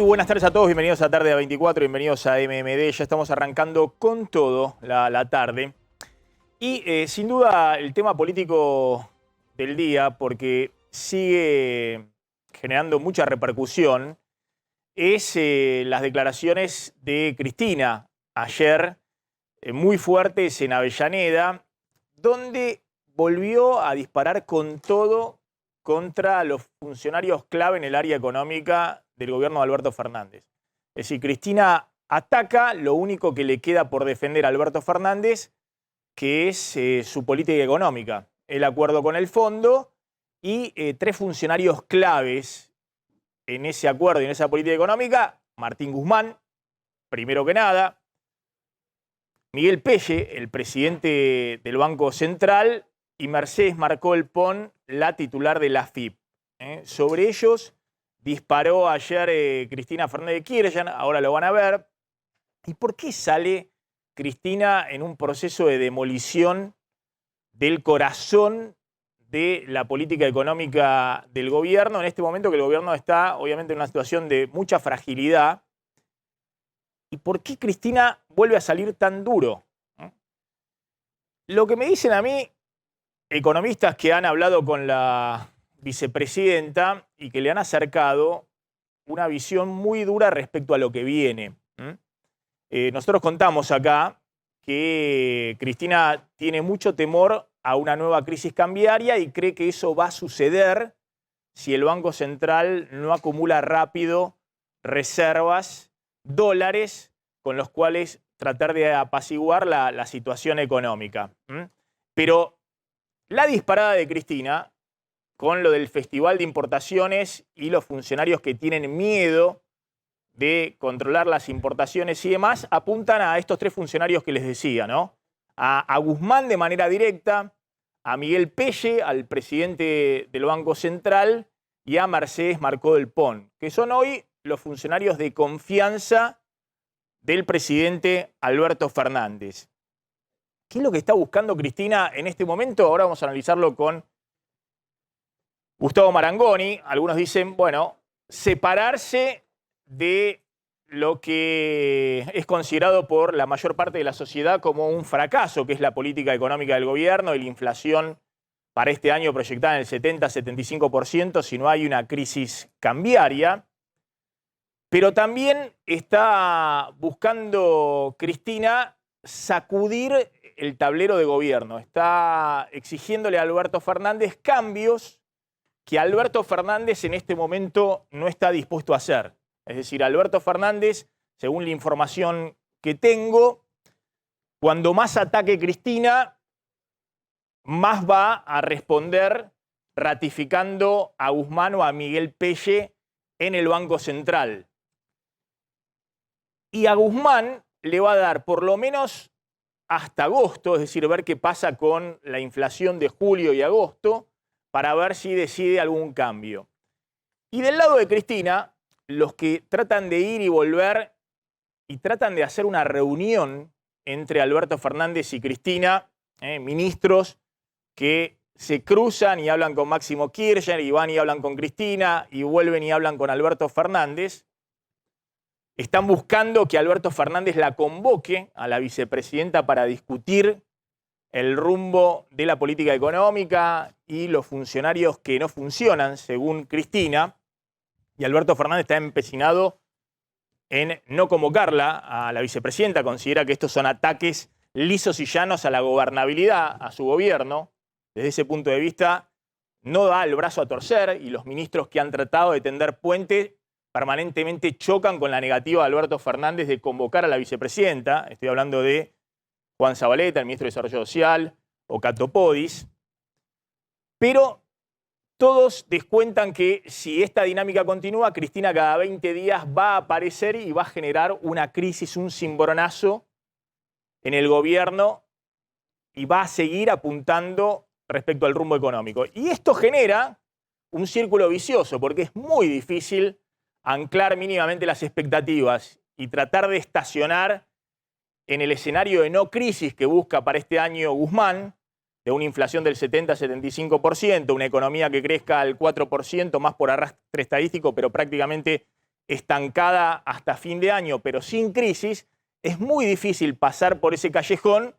buenas tardes a todos, bienvenidos a Tarde a 24, bienvenidos a MMD. Ya estamos arrancando con todo la tarde. Y sin duda el tema político del día, porque sigue generando mucha repercusión, es las declaraciones de Cristina ayer, muy fuertes en Avellaneda, donde volvió a disparar con todo contra los funcionarios clave en el área económica del gobierno de Alberto Fernández. Es decir, Cristina ataca lo único que le queda por defender a Alberto Fernández, que es su política económica, el acuerdo con el fondo y tres funcionarios claves en ese acuerdo y en esa política económica: Martín Guzmán, primero que nada; Miguel Pelle, el presidente del Banco Central; y Mercedes Marcó Pon, la titular de la AFIP. Sobre ellos disparó ayer Cristina Fernández de Kirchner, ahora lo van a ver. ¿Y por qué sale Cristina en un proceso de demolición del corazón de la política económica del gobierno, en este momento que el gobierno está obviamente en una situación de mucha fragilidad? ¿Y por qué Cristina vuelve a salir tan duro? Lo que me dicen a mí economistas que han hablado con la vicepresidenta y que le han acercado una visión muy dura respecto a lo que viene. Nosotros contamos acá que Cristina tiene mucho temor a una nueva crisis cambiaria y cree que eso va a suceder si el Banco Central no acumula rápido reservas, dólares, con los cuales tratar de apaciguar la situación económica. Pero la disparada de Cristina, con lo del Festival de Importaciones y los funcionarios que tienen miedo de controlar las importaciones y demás, apuntan a estos tres funcionarios que les decía, ¿no? A Guzmán de manera directa, a Miguel Pelle, al presidente del Banco Central, y a Mercedes Marcó Pon, que son hoy los funcionarios de confianza del presidente Alberto Fernández. ¿Qué es lo que está buscando Cristina en este momento? Ahora vamos a analizarlo con Gustavo Marangoni. Algunos dicen, bueno, separarse de lo que es considerado por la mayor parte de la sociedad como un fracaso, que es la política económica del gobierno y la inflación para este año proyectada en el 70-75% si no hay una crisis cambiaria. Pero también está buscando Cristina sacudir el tablero de gobierno. Está exigiéndole a Alberto Fernández cambios que Alberto Fernández en este momento no está dispuesto a hacer. Es decir, Alberto Fernández, según la información que tengo, cuando más ataque Cristina, más va a responder ratificando a Guzmán o a Miguel Pelle en el Banco Central. Y a Guzmán le va a dar por lo menos hasta agosto, es decir, ver qué pasa con la inflación de julio y agosto, para ver si decide algún cambio. Y del lado de Cristina, los que tratan de ir y volver y tratan de hacer una reunión entre Alberto Fernández y Cristina, ministros que se cruzan y hablan con Máximo Kirchner, y van y hablan con Cristina, y vuelven y hablan con Alberto Fernández. Están buscando que Alberto Fernández la convoque a la vicepresidenta para discutir el rumbo de la política económica y los funcionarios que no funcionan, según Cristina. Y Alberto Fernández está empecinado en no convocarla a la vicepresidenta. Considera que estos son ataques lisos y llanos a la gobernabilidad, a su gobierno. Desde ese punto de vista, no da el brazo a torcer, y los ministros que han tratado de tender puente permanentemente chocan con la negativa de Alberto Fernández de convocar a la vicepresidenta. Estoy hablando de Juan Zabaleta, el ministro de Desarrollo Social, o Cato Podis. Pero todos descuentan que si esta dinámica continúa, Cristina cada 20 días va a aparecer y va a generar una crisis, un cimbronazo en el gobierno, y va a seguir apuntando respecto al rumbo económico. Y esto genera un círculo vicioso, porque es muy difícil anclar mínimamente las expectativas y tratar de estacionar en el escenario de no crisis que busca para este año Guzmán, de una inflación del 70-75%, una economía que crezca al 4%, más por arrastre estadístico, pero prácticamente estancada hasta fin de año, pero sin crisis, es muy difícil pasar por ese callejón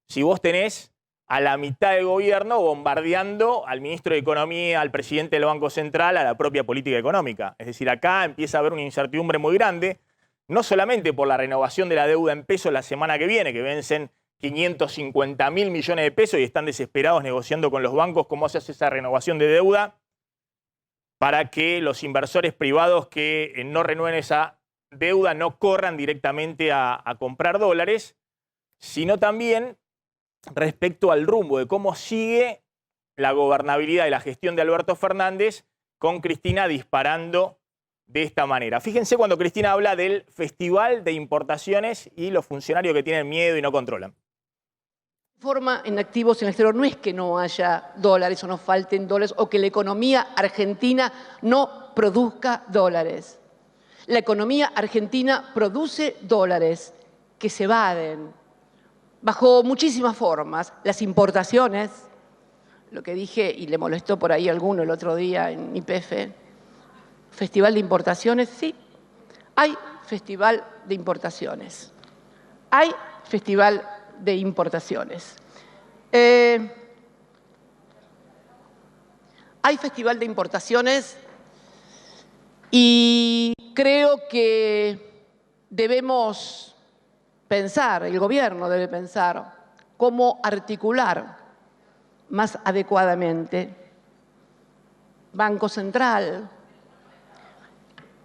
si vos tenés a la mitad del gobierno bombardeando al ministro de Economía, al presidente del Banco Central, a la propia política económica. Es decir, acá empieza a haber una incertidumbre muy grande, no solamente por la renovación de la deuda en pesos la semana que viene, que vencen 550.000 millones de pesos y están desesperados negociando con los bancos cómo se hace esa renovación de deuda para que los inversores privados que no renueven esa deuda no corran directamente a comprar dólares, sino también respecto al rumbo de cómo sigue la gobernabilidad y la gestión de Alberto Fernández con Cristina disparando de esta manera. Fíjense cuando Cristina habla del Festival de Importaciones y los funcionarios que tienen miedo y no controlan. Forma en activos en el exterior no es que no haya dólares o no falten dólares o que la economía argentina no produzca dólares. La economía argentina produce dólares que se evaden bajo muchísimas formas. Las importaciones, lo que dije y le molestó por ahí a alguno el otro día en YPF, Festival de Importaciones, sí, hay Festival de Importaciones. Hay Festival de Importaciones. Hay Festival de Importaciones y creo que debemos pensar, el gobierno debe pensar cómo articular más adecuadamente Banco Central,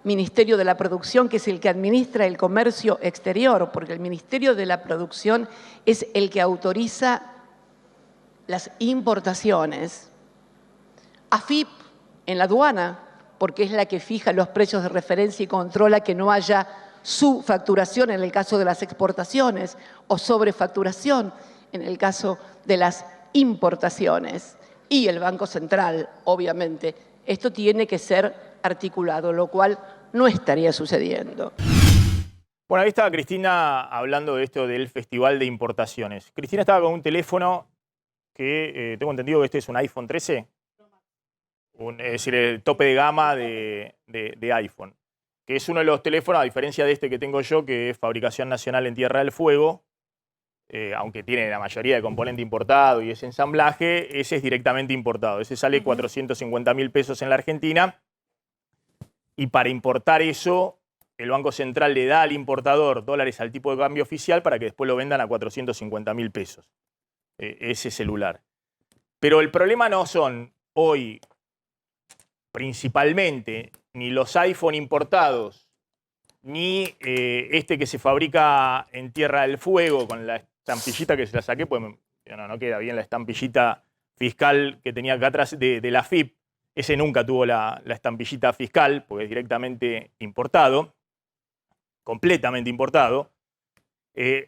Ministerio de la Producción, que es el que administra el comercio exterior, porque el Ministerio de la Producción es el que autoriza las importaciones. AFIP en la aduana, porque es la que fija los precios de referencia y controla que no haya subfacturación en el caso de las exportaciones o sobrefacturación en el caso de las importaciones. Y el Banco Central, obviamente. Esto tiene que ser articulado, lo cual no estaría sucediendo. Bueno, ahí estaba Cristina hablando de esto del Festival de Importaciones. Cristina estaba con un teléfono que tengo entendido que este es un iPhone 13, es decir, el tope de gama de iPhone, que es uno de los teléfonos, a diferencia de este que tengo yo, que es fabricación nacional en Tierra del Fuego, aunque tiene la mayoría de componente importado y ese ensamblaje, ese es directamente importado. Ese sale 450.000 pesos en la Argentina. Y para importar eso, el Banco Central le da al importador dólares al tipo de cambio oficial para que después lo vendan a 450.000 pesos, ese celular. Pero el problema no son hoy principalmente ni los iPhone importados, ni este que se fabrica en Tierra del Fuego con la estampillita que se la saqué, pues no queda bien la estampillita fiscal que tenía acá atrás de la AFIP. Ese nunca tuvo la estampillita fiscal, porque es directamente importado, completamente importado.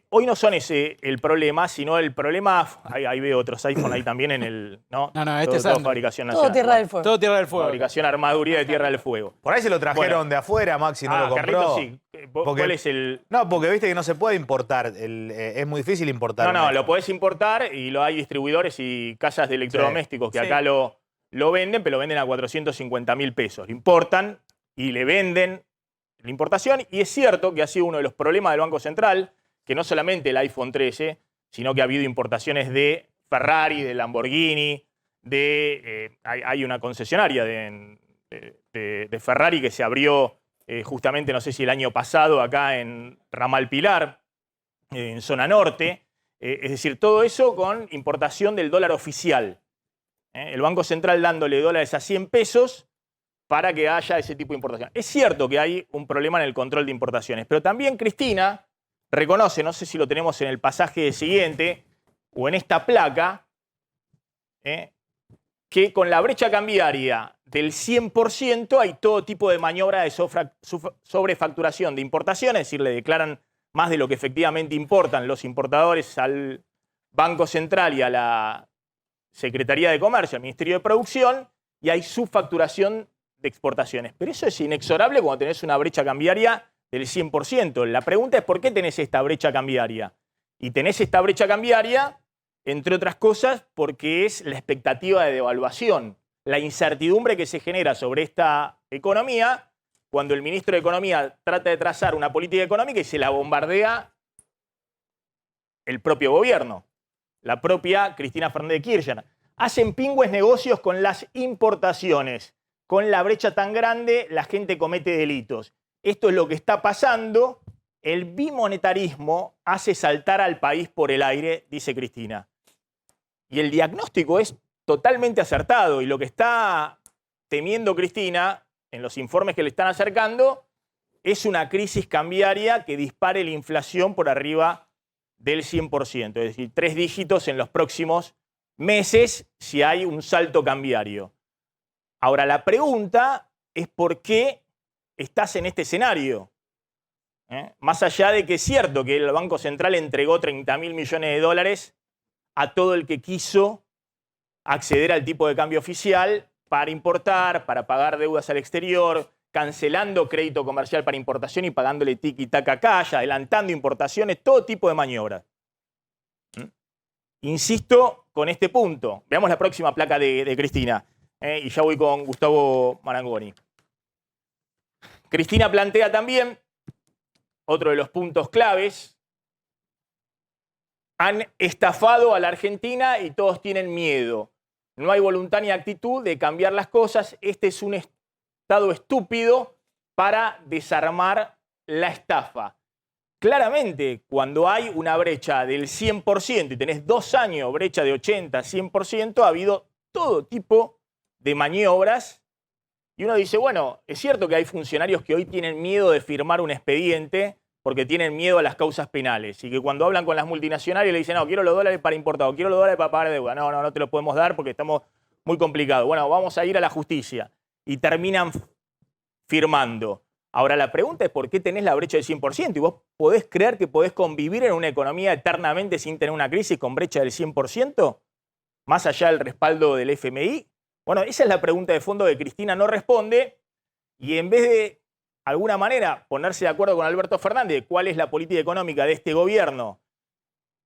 Hoy no son ese el problema, sino el problema, ahí veo otros iPhone ahí también en el... No, este todo es fabricación nacional. Todo Tierra del Fuego. Todo Tierra del Fuego. Fabricación armaduría de Tierra del Fuego. Por ahí se lo trajeron de afuera, Maxi, no lo compró. Carlitos, sí. ¿Cuál es el...? No, porque viste que no se puede importar. Es muy difícil importar. No, lo podés importar y hay distribuidores y casas de electrodomésticos que acá lo venden, pero lo venden a 450.000 pesos. Lo importan y le venden la importación. Y es cierto que ha sido uno de los problemas del Banco Central, que no solamente el iPhone 13, sino que ha habido importaciones de Ferrari, de Lamborghini, hay una concesionaria de Ferrari que se abrió justamente, no sé si el año pasado, acá en Ramal Pilar, en zona norte. Es decir, todo eso con importación del dólar oficial. El Banco Central dándole dólares a 100 pesos para que haya ese tipo de importación. Es cierto que hay un problema en el control de importaciones, pero también Cristina reconoce, no sé si lo tenemos en el pasaje siguiente o en esta placa, que con la brecha cambiaria del 100% hay todo tipo de maniobra de sobrefacturación de importaciones, es decir, le declaran más de lo que efectivamente importan los importadores al Banco Central y a la Secretaría de Comercio, al Ministerio de Producción, y hay subfacturación de exportaciones. Pero eso es inexorable cuando tenés una brecha cambiaria del 100%. La pregunta es ¿por qué tenés esta brecha cambiaria? Y tenés esta brecha cambiaria, entre otras cosas, porque es la expectativa de devaluación, la incertidumbre que se genera sobre esta economía cuando el ministro de Economía trata de trazar una política económica y se la bombardea el propio gobierno, la propia Cristina Fernández de Kirchner. Hacen pingües negocios con las importaciones. Con la brecha tan grande, la gente comete delitos. Esto es lo que está pasando. El bimonetarismo hace saltar al país por el aire, dice Cristina. Y el diagnóstico es totalmente acertado. Y lo que está temiendo Cristina, en los informes que le están acercando, es una crisis cambiaria que dispare la inflación por arriba del 100%. Es decir, 3 dígitos en los próximos meses si hay un salto cambiario. Ahora, la pregunta es por qué estás en este escenario. Más allá de que es cierto que el Banco Central entregó 30.000 millones de dólares a todo el que quiso acceder al tipo de cambio oficial para importar, para pagar deudas al exterior, cancelando crédito comercial para importación y pagándole tiki-taka cash, adelantando importaciones, todo tipo de maniobras. Insisto con este punto. Veamos la próxima placa de Cristina. Y ya voy con Gustavo Marangoni. Cristina plantea también otro de los puntos claves. Han estafado a la Argentina y todos tienen miedo. No hay voluntad ni actitud de cambiar las cosas. Este es un estado estúpido para desarmar la estafa. Claramente, cuando hay una brecha del 100% y tenés 2 años brecha de 80, 100%, ha habido todo tipo de maniobras. Y uno dice, bueno, es cierto que hay funcionarios que hoy tienen miedo de firmar un expediente porque tienen miedo a las causas penales. Y que cuando hablan con las multinacionales le dicen, no, quiero los dólares para importar, quiero los dólares para pagar deuda. No, no te lo podemos dar porque estamos muy complicados. Bueno, vamos a ir a la justicia. Y terminan firmando. Ahora, la pregunta es por qué tenés la brecha del 100%. ¿Y vos podés creer que podés convivir en una economía eternamente sin tener una crisis con brecha del 100%? Más allá del respaldo del FMI. Bueno, esa es la pregunta de fondo que Cristina no responde. Y en vez de alguna manera ponerse de acuerdo con Alberto Fernández de cuál es la política económica de este gobierno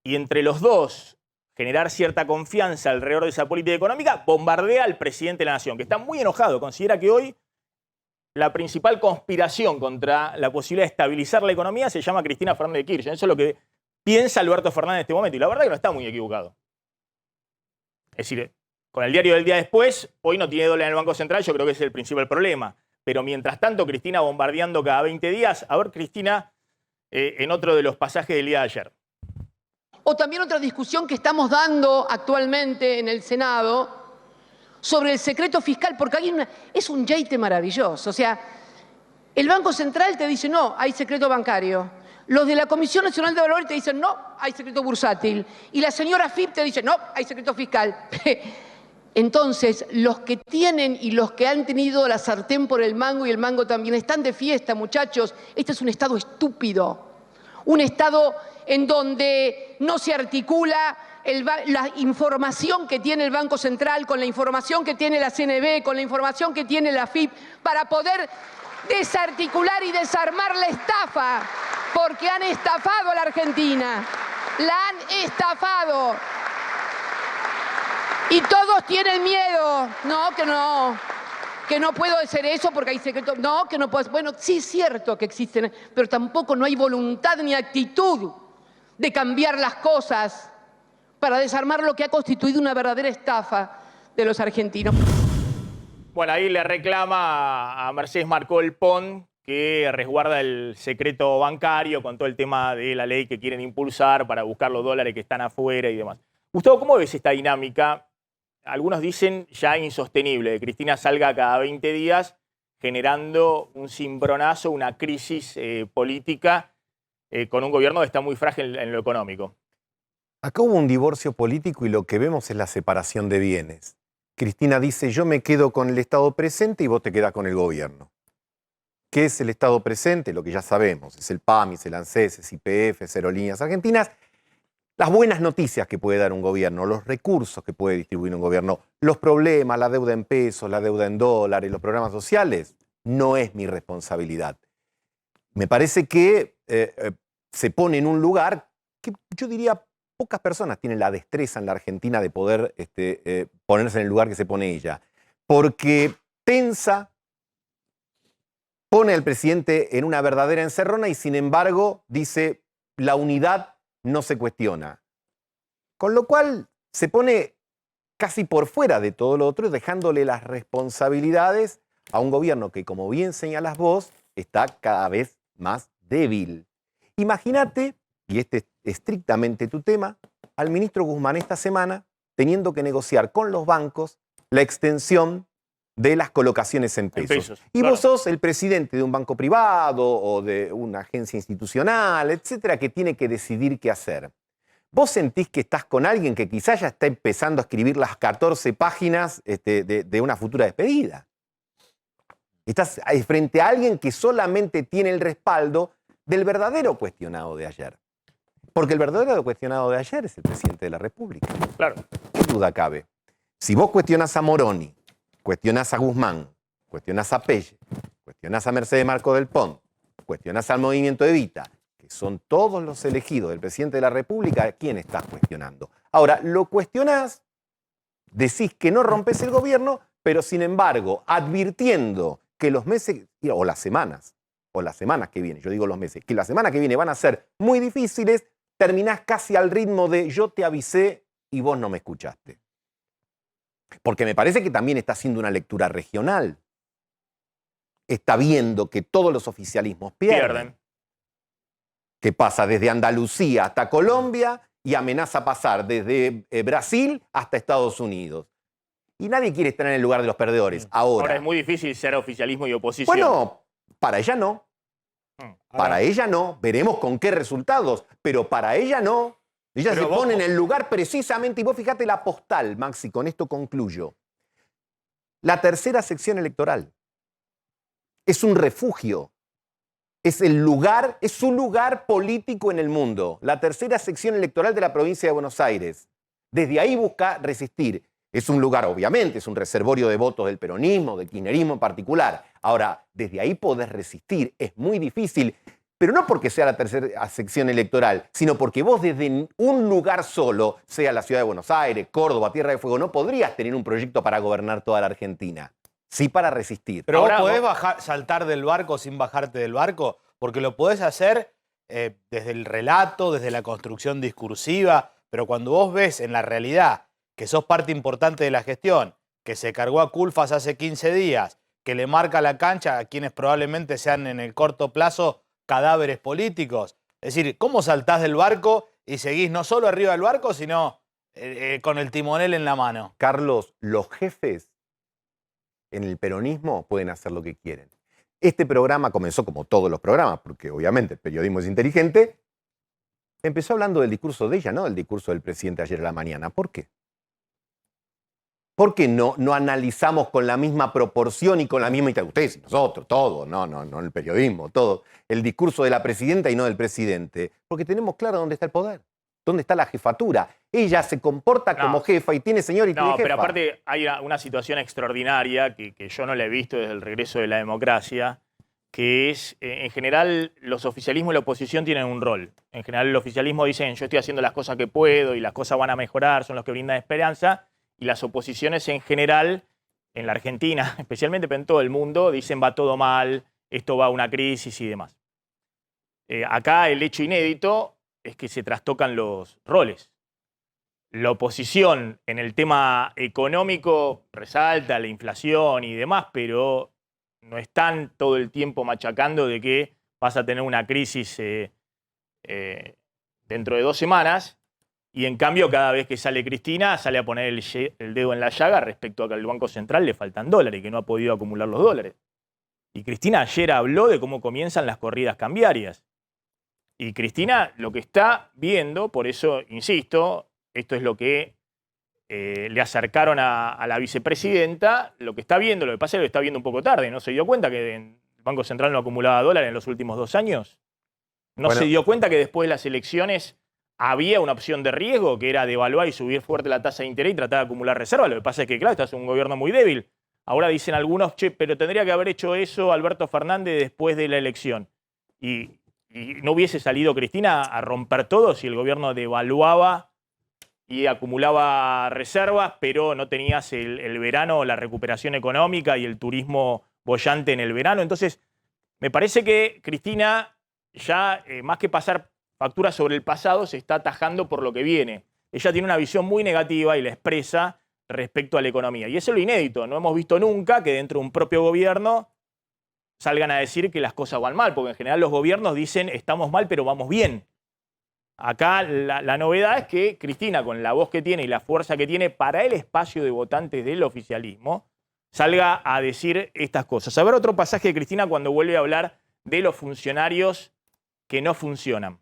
y entre los dos generar cierta confianza alrededor de esa política económica, bombardea al presidente de la Nación, que está muy enojado. Considera que hoy la principal conspiración contra la posibilidad de estabilizar la economía se llama Cristina Fernández de Kirchner. Eso es lo que piensa Alberto Fernández en este momento. Y la verdad es que no está muy equivocado. Es decir, con el diario del día después, hoy no tiene dólar en el Banco Central, yo creo que ese es el principal problema. Pero mientras tanto, Cristina bombardeando cada 20 días. A ver, Cristina, en otro de los pasajes del día de ayer. O también otra discusión que estamos dando actualmente en el Senado sobre el secreto fiscal, porque es un yeite maravilloso. O sea, el Banco Central te dice, no, hay secreto bancario. Los de la Comisión Nacional de Valores te dicen, no, hay secreto bursátil. Y la señora FIP te dice, no, hay secreto fiscal. Entonces, los que tienen y los que han tenido la sartén por el mango y el mango también están de fiesta, muchachos. Este es un Estado estúpido. Un Estado en donde no se articula la información que tiene el Banco Central con la información que tiene la CNB, con la información que tiene la FIP, para poder desarticular y desarmar la estafa, porque han estafado a la Argentina. La han estafado. Y todos tienen miedo. No, que no puedo hacer eso porque hay secretos. No, que no puedo. Bueno, sí es cierto que existen, pero tampoco no hay voluntad ni actitud de cambiar las cosas para desarmar lo que ha constituido una verdadera estafa de los argentinos. Bueno, ahí le reclama a Mercedes Marcol Pont que resguarda el secreto bancario con todo el tema de la ley que quieren impulsar para buscar los dólares que están afuera y demás. Gustavo, ¿cómo ves esta dinámica? Algunos dicen ya insostenible, que Cristina salga cada 20 días generando un cimbronazo, una crisis política con un gobierno que está muy frágil en lo económico. Acá hubo un divorcio político y lo que vemos es la separación de bienes. Cristina dice, yo me quedo con el Estado presente y vos te quedás con el gobierno. ¿Qué es el Estado presente? Lo que ya sabemos, es el PAMI, el ANSES, es YPF, es Aerolíneas Argentinas. Las buenas noticias que puede dar un gobierno, los recursos que puede distribuir un gobierno, los problemas, la deuda en pesos, la deuda en dólares, los programas sociales, no es mi responsabilidad. Me parece que se pone en un lugar que yo diría pocas personas tienen la destreza en la Argentina de poder ponerse en el lugar que se pone ella. Porque tensa, pone al presidente en una verdadera encerrona y sin embargo dice la unidad no se cuestiona. Con lo cual se pone casi por fuera de todo lo otro, dejándole las responsabilidades a un gobierno que, como bien señalas vos, está cada vez más débil. Imagínate, y este es estrictamente tu tema, al ministro Guzmán esta semana teniendo que negociar con los bancos la extensión de las colocaciones en pesos. Y claro. vos sos el presidente de un banco privado o de una agencia institucional, etcétera, que tiene que decidir qué hacer. ¿Vos sentís que estás con alguien que quizás ya está empezando a escribir las 14 páginas de una futura despedida? Estás frente a alguien que solamente tiene el respaldo del verdadero cuestionado de ayer. Porque el verdadero cuestionado de ayer es el presidente de la República. Claro. ¿Qué duda cabe? Si vos cuestionás a Moroni, cuestionás a Guzmán, cuestionás a Pelle, cuestionás a Mercedes Marco del Pont, cuestionás al movimiento Evita, que son todos los elegidos del presidente de la República, ¿a quién estás cuestionando? Ahora, lo cuestionás, decís que no rompes el gobierno, pero sin embargo, advirtiendo que los meses, o las semanas que vienen, yo digo los meses, que la semana que viene van a ser muy difíciles, terminás casi al ritmo de yo te avisé y vos no me escuchaste. Porque me parece que también está haciendo una lectura regional. Está viendo que todos los oficialismos pierden. Que pasa desde Andalucía hasta Colombia y amenaza pasar desde Brasil hasta Estados Unidos. Y nadie quiere estar en el lugar de los perdedores. Ahora es muy difícil ser oficialismo y oposición. Bueno, para ella no. Para ella no. Veremos con qué resultados. Pero para ella no. Ella se pone en el lugar precisamente. Y vos fíjate la postal, Maxi, con esto concluyo. La tercera sección electoral es un refugio. Es el lugar, es su lugar político en el mundo. La tercera sección electoral de la provincia de Buenos Aires. Desde ahí busca resistir. Es un lugar, obviamente, es un reservorio de votos del peronismo, del kirchnerismo en particular. Ahora, desde ahí podés resistir. Es muy difícil, pero no porque sea la tercera sección electoral, sino porque vos desde un lugar solo, sea la ciudad de Buenos Aires, Córdoba, Tierra de Fuego, no podrías tener un proyecto para gobernar toda la Argentina. Sí para resistir. Pero ahora, vos podés saltar del barco sin bajarte del barco, porque lo podés hacer desde el relato, desde la construcción discursiva, pero cuando vos ves en la realidad que sos parte importante de la gestión, que se cargó a Culfas hace 15 días, que le marca la cancha a quienes probablemente sean en el corto plazo cadáveres políticos. Es decir, ¿cómo saltás del barco y seguís no solo arriba del barco, sino con el timonel en la mano? Carlos, los jefes en el peronismo pueden hacer lo que quieren. Este programa comenzó como todos los programas, porque obviamente el periodismo es inteligente. Empezó hablando del discurso de ella, no del discurso del presidente ayer a la mañana. ¿Por qué? ¿Por qué no analizamos con la misma proporción y con la misma intensidad? Ustedes y nosotros, todos, no el periodismo, todo. El discurso de la presidenta y no del presidente. Porque tenemos claro dónde está el poder, dónde está la jefatura. Ella se comporta como jefa y tiene señor y tiene jefa. Pero aparte hay una situación extraordinaria que yo no la he visto desde el regreso de la democracia, que es, en general, los oficialismos y la oposición tienen un rol. En general, el oficialismo dicen, yo estoy haciendo las cosas que puedo y las cosas van a mejorar, son los que brindan esperanza. Y las oposiciones en general, en la Argentina especialmente, pero en todo el mundo, dicen va todo mal, esto va a una crisis y demás. Acá el hecho inédito es que se trastocan los roles. La oposición en el tema económico resalta la inflación y demás, pero no están todo el tiempo machacando de que vas a tener una crisis dentro de 2 semanas. Y en cambio, cada vez que sale Cristina, sale a poner el dedo en la llaga respecto a que al Banco Central le faltan dólares y que no ha podido acumular los dólares. Y Cristina ayer habló de cómo comienzan las corridas cambiarias. Y Cristina lo que está viendo, por eso insisto, esto es lo que le acercaron a la vicepresidenta, lo que está viendo, lo que pasa es que lo está viendo un poco tarde. ¿No se dio cuenta que el Banco Central no acumulaba dólares en los últimos 2 años? ¿No se dio cuenta que después de las elecciones había una opción de riesgo que era devaluar y subir fuerte la tasa de interés y tratar de acumular reservas? Lo que pasa es que, claro, este es un gobierno muy débil. Ahora dicen algunos, che, pero tendría que haber hecho eso Alberto Fernández después de la elección. Y no hubiese salido Cristina a romper todo si el gobierno devaluaba y acumulaba reservas, pero no tenías el verano, la recuperación económica y el turismo boyante en el verano. Entonces, Me parece que Cristina ya, más que pasar factura sobre el pasado, se está atajando por lo que viene. Ella tiene una visión muy negativa y la expresa respecto a la economía. Y eso es lo inédito. No hemos visto nunca que dentro de un propio gobierno salgan a decir que las cosas van mal, porque en general los gobiernos dicen estamos mal pero vamos bien. Acá la novedad es que Cristina, con la voz que tiene y la fuerza que tiene para el espacio de votantes del oficialismo, salga a decir estas cosas. A ver otro pasaje de Cristina cuando vuelve a hablar de los funcionarios que no funcionan.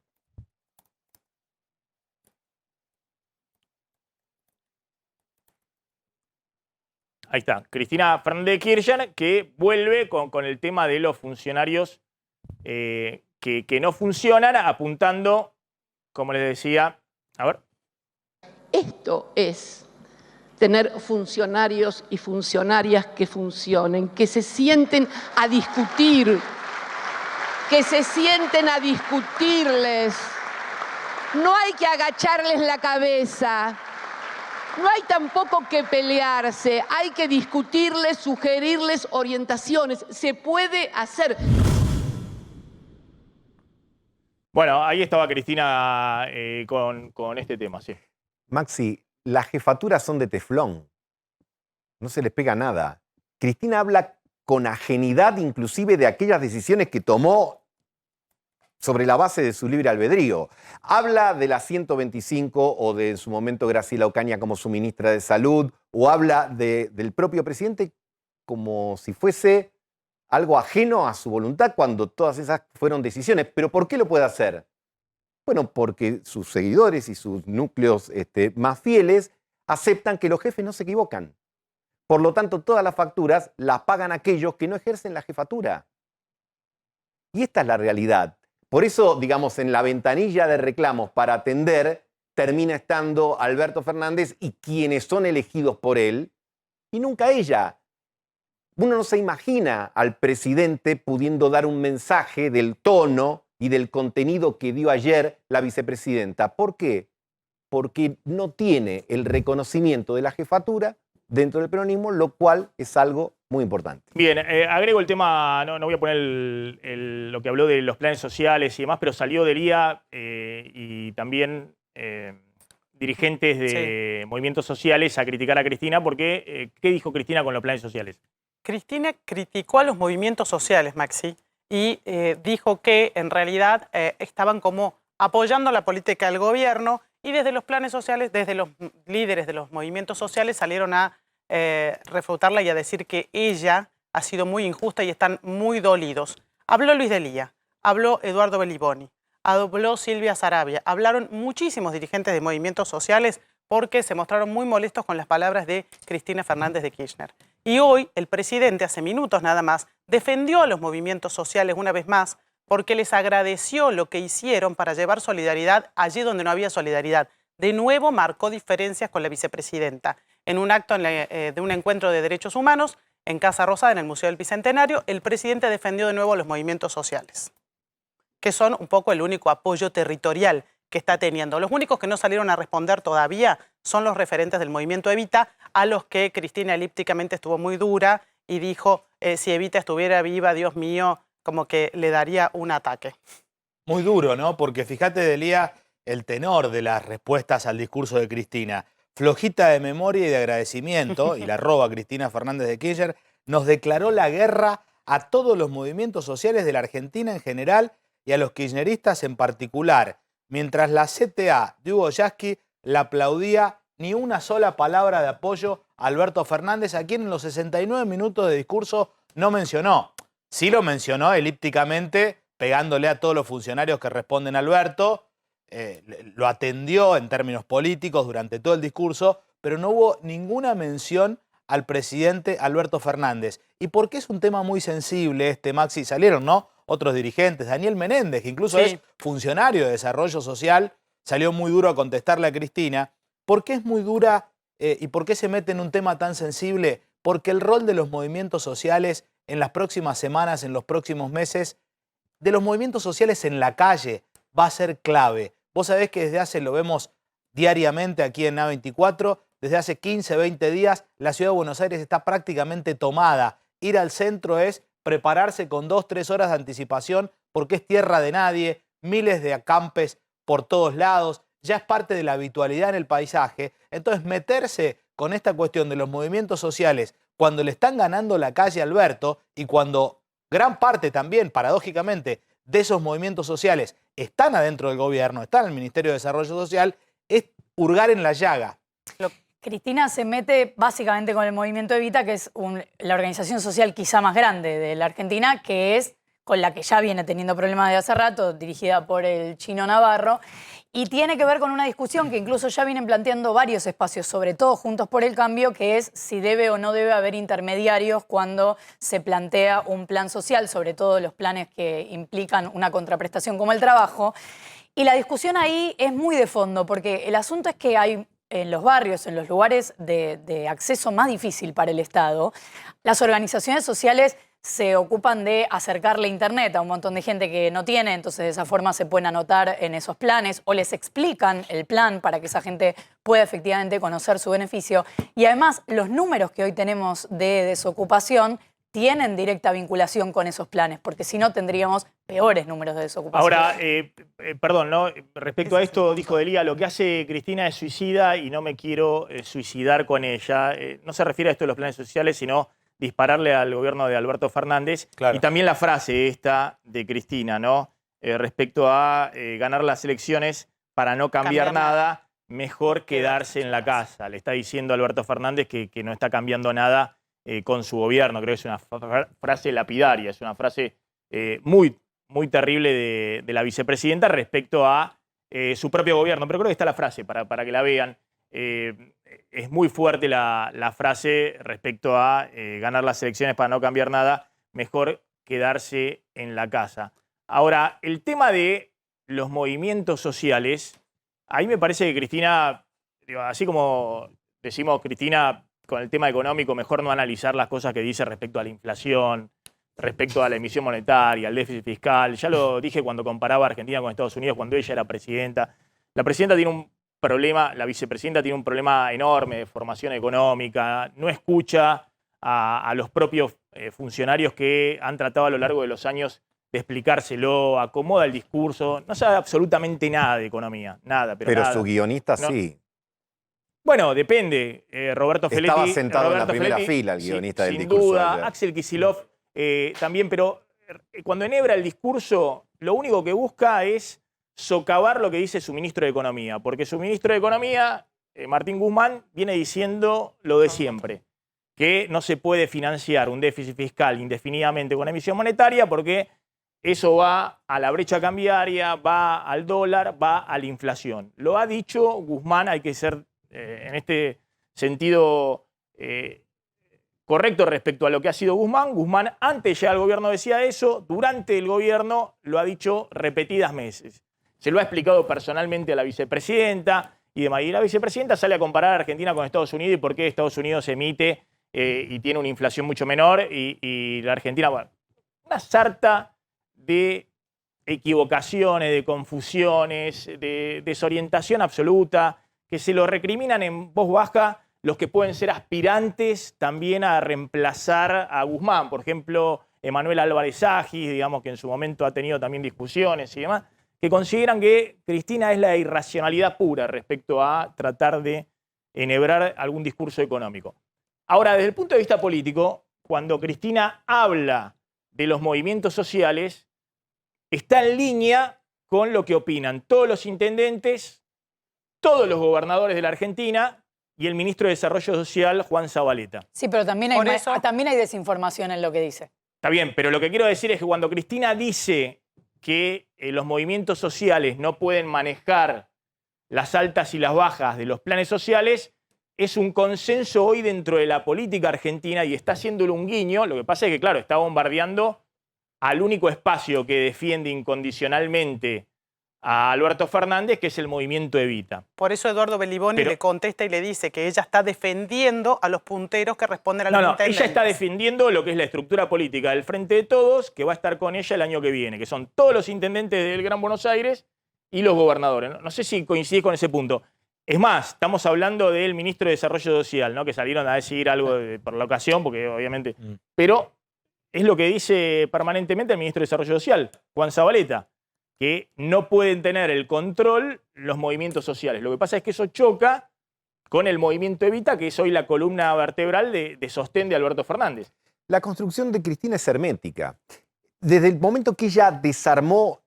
Ahí está, Cristina Fernández de Kirchner, que vuelve con el tema de los funcionarios que no funcionan, apuntando, como les decía, a ver. Esto es tener funcionarios y funcionarias que funcionen, que se sienten a discutir, que se sienten a discutirles. No hay que agacharles la cabeza. No hay tampoco que pelearse, hay que discutirles, sugerirles orientaciones. Se puede hacer. Bueno, ahí estaba Cristina con este tema, sí. Maxi, las jefaturas son de teflón. No se les pega nada. Cristina habla con ajenidad inclusive de aquellas decisiones que tomó sobre la base de su libre albedrío. Habla de la 125 o de en su momento Graciela Ocaña como su ministra de Salud, o habla del propio presidente como si fuese algo ajeno a su voluntad cuando todas esas fueron decisiones. ¿Pero por qué lo puede hacer? Bueno, porque sus seguidores y sus núcleos más fieles aceptan que los jefes no se equivocan. Por lo tanto, todas las facturas las pagan aquellos que no ejercen la jefatura. Y esta es la realidad. Por eso, digamos, en la ventanilla de reclamos para atender, termina estando Alberto Fernández y quienes son elegidos por él, y nunca ella. Uno no se imagina al presidente pudiendo dar un mensaje del tono y del contenido que dio ayer la vicepresidenta. ¿Por qué? Porque no tiene el reconocimiento de la jefatura dentro del peronismo, lo cual es algo muy importante. Bien, agrego el tema, no voy a poner lo que habló de los planes sociales y demás, pero salió del IA y también dirigentes de movimientos sociales a criticar a Cristina, porque ¿qué dijo Cristina con los planes sociales? Cristina criticó a los movimientos sociales, Maxi, y dijo que en realidad estaban como apoyando la política del gobierno, y desde los planes sociales, desde los líderes de los movimientos sociales salieron a refutarla y a decir que ella ha sido muy injusta y están muy dolidos. Habló Luis Delía, habló Eduardo Beliboni, habló Silvia Sarabia, hablaron muchísimos dirigentes de movimientos sociales porque se mostraron muy molestos con las palabras de Cristina Fernández de Kirchner. Y hoy el presidente, hace minutos nada más, defendió a los movimientos sociales una vez más porque les agradeció lo que hicieron para llevar solidaridad allí donde no había solidaridad. De nuevo marcó diferencias con la vicepresidenta. En un acto de un encuentro de derechos humanos en Casa Rosada, en el Museo del Bicentenario, el presidente defendió de nuevo a los movimientos sociales, que son un poco el único apoyo territorial que está teniendo. Los únicos que no salieron a responder todavía son los referentes del movimiento Evita, a los que Cristina elípticamente estuvo muy dura y dijo, si Evita estuviera viva, Dios mío, como que le daría un ataque. Muy duro, ¿no? Porque fíjate, Delía, el tenor de las respuestas al discurso de Cristina. Flojita de memoria y de agradecimiento, y la roba Cristina Fernández de Kirchner, nos declaró la guerra a todos los movimientos sociales de la Argentina en general y a los kirchneristas en particular. Mientras la CTA de Hugo Yasky la aplaudía, ni una sola palabra de apoyo a Alberto Fernández, a quien en los 69 minutos de discurso no mencionó. Sí lo mencionó elípticamente, pegándole a todos los funcionarios que responden a Alberto, lo atendió en términos políticos durante todo el discurso, pero no hubo ninguna mención al presidente Alberto Fernández. ¿Y por qué es un tema muy sensible este, Maxi? Salieron, ¿no?, otros dirigentes. Daniel Menéndez, que incluso es funcionario de Desarrollo Social, salió muy duro a contestarle a Cristina. ¿Por qué es muy dura y por qué se mete en un tema tan sensible? Porque el rol de los movimientos sociales en las próximas semanas, en los próximos meses, de los movimientos sociales en la calle, va a ser clave. Vos sabés que desde hace, lo vemos diariamente aquí en A24, desde hace 15, 20 días, la ciudad de Buenos Aires está prácticamente tomada. Ir al centro es prepararse con 2 o 3 horas de anticipación porque es tierra de nadie, miles de acampes por todos lados, ya es parte de la habitualidad en el paisaje. Entonces meterse con esta cuestión de los movimientos sociales cuando le están ganando la calle a Alberto y cuando gran parte también, paradójicamente, de esos movimientos sociales están adentro del gobierno, están en el Ministerio de Desarrollo Social, es hurgar en la llaga. Cristina se mete básicamente con el movimiento Evita, que es la organización social quizá más grande de la Argentina, que es con la que ya viene teniendo problemas de hace rato, dirigida por el Chino Navarro, y tiene que ver con una discusión que incluso ya vienen planteando varios espacios, sobre todo Juntos por el Cambio, que es si debe o no debe haber intermediarios cuando se plantea un plan social, sobre todo los planes que implican una contraprestación como el trabajo. Y la discusión ahí es muy de fondo, porque el asunto es que hay en los barrios, en los lugares de acceso más difícil para el Estado, las organizaciones sociales se ocupan de acercarle Internet a un montón de gente que no tiene, entonces de esa forma se pueden anotar en esos planes o les explican el plan para que esa gente pueda efectivamente conocer su beneficio. Y además los números que hoy tenemos de desocupación tienen directa vinculación con esos planes, porque si no tendríamos peores números de desocupación. Ahora, perdón, ¿no? Respecto a esto, dijo Delía, lo que hace Cristina es suicida y no me quiero suicidar con ella. No se refiere a esto de los planes sociales, sino dispararle al gobierno de Alberto Fernández. Claro. Y también la frase esta de Cristina, ¿no? Respecto a ganar las elecciones para no cambiar nada, mejor quedarse en la casa. Le está diciendo Alberto Fernández que no está cambiando nada con su gobierno. Creo que es una frase lapidaria, es una frase muy terrible de la vicepresidenta respecto a su propio gobierno. Pero creo que está la frase para que la vean. Es muy fuerte la frase respecto a ganar las elecciones para no cambiar nada, mejor quedarse en la casa. Ahora, el tema de los movimientos sociales, ahí me parece que Cristina, así como decimos Cristina con el tema económico, mejor no analizar las cosas que dice respecto a la inflación, respecto a la emisión monetaria, al déficit fiscal. Ya lo dije cuando comparaba a Argentina con Estados Unidos, cuando ella era presidenta. La presidenta tiene un problema, la vicepresidenta tiene un problema enorme de formación económica, no escucha a los propios funcionarios que han tratado a lo largo de los años de explicárselo, acomoda el discurso, no sabe absolutamente nada de economía, nada. Pero nada. Su guionista No. sí. Bueno, depende. Roberto Feletti. Estaba sentado en la Roberto primera Feletti, fila el guionista del sin discurso de duda, ayer. Axel Kicillof también, pero cuando enhebra el discurso, lo único que busca es socavar lo que dice su ministro de Economía, porque su ministro de Economía, Martín Guzmán, viene diciendo lo de siempre, que no se puede financiar un déficit fiscal indefinidamente con emisión monetaria porque eso va a la brecha cambiaria, va al dólar, va a la inflación. Lo ha dicho Guzmán, hay que ser en este sentido correcto respecto a lo que ha sido Guzmán. Guzmán antes de llegar al gobierno decía eso, durante el gobierno lo ha dicho repetidas veces. Se lo ha explicado personalmente a la vicepresidenta y demás. Y la vicepresidenta sale a comparar a Argentina con Estados Unidos y por qué Estados Unidos emite y tiene una inflación mucho menor y la Argentina, bueno, una sarta de equivocaciones, de confusiones, de desorientación absoluta, que se lo recriminan en voz baja los que pueden ser aspirantes también a reemplazar a Guzmán. Por ejemplo, Emanuel Álvarez Agis, digamos que en su momento ha tenido también discusiones y demás, que consideran que Cristina es la irracionalidad pura respecto a tratar de enhebrar algún discurso económico. Ahora, desde el punto de vista político, cuando Cristina habla de los movimientos sociales, está en línea con lo que opinan todos los intendentes, todos los gobernadores de la Argentina y el ministro de Desarrollo Social, Juan Zabaleta. Sí, pero también hay desinformación en lo que dice. Está bien, pero lo que quiero decir es que cuando Cristina dice que los movimientos sociales no pueden manejar las altas y las bajas de los planes sociales, es un consenso hoy dentro de la política argentina y está haciéndole un guiño. Lo que pasa es que, claro, está bombardeando al único espacio que defiende incondicionalmente a Alberto Fernández, que es el movimiento Evita. Por eso Eduardo Belliboni le contesta y le dice que ella está defendiendo a los punteros que responden a los intendentes. Ella está defendiendo lo que es la estructura política del Frente de Todos, que va a estar con ella el año que viene, que son todos los intendentes del Gran Buenos Aires y los gobernadores. No sé si coincidís con ese punto. Es más, estamos hablando del ministro de Desarrollo Social, ¿no? Que salieron a decir algo por la ocasión, porque obviamente... Pero es lo que dice permanentemente el ministro de Desarrollo Social, Juan Zabaleta, que no pueden tener el control los movimientos sociales. Lo que pasa es que eso choca con el movimiento Evita, que es hoy la columna vertebral de sostén de Alberto Fernández. La construcción de Cristina es hermética. Desde el momento que ella desarmó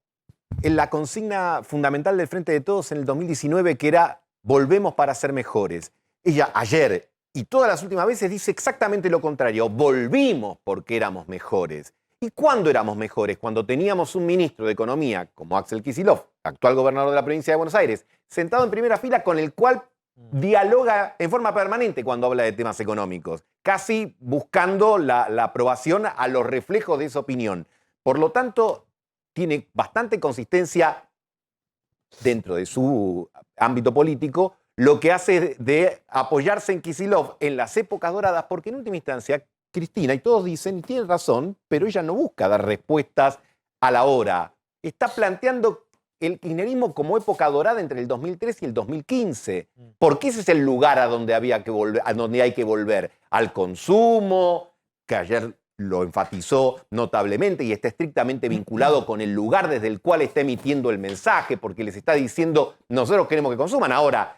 la consigna fundamental del Frente de Todos en el 2019, que era volvemos para ser mejores, ella ayer y todas las últimas veces dice exactamente lo contrario, volvimos porque éramos mejores. ¿Y cuándo éramos mejores? Cuando teníamos un ministro de Economía como Axel Kicillof, actual gobernador de la provincia de Buenos Aires, sentado en primera fila con el cual dialoga en forma permanente cuando habla de temas económicos, casi buscando la aprobación a los reflejos de esa opinión. Por lo tanto, tiene bastante consistencia dentro de su ámbito político lo que hace de apoyarse en Kicillof en las épocas doradas, porque en última instancia Cristina, y todos dicen, y tienen razón, pero ella no busca dar respuestas a la hora. Está planteando el kirchnerismo como época dorada entre el 2003 y el 2015, porque ese es el lugar a donde había que volver, a donde hay que volver, al consumo, que ayer lo enfatizó notablemente y está estrictamente vinculado con el lugar desde el cual está emitiendo el mensaje, porque les está diciendo, nosotros queremos que consuman. Ahora,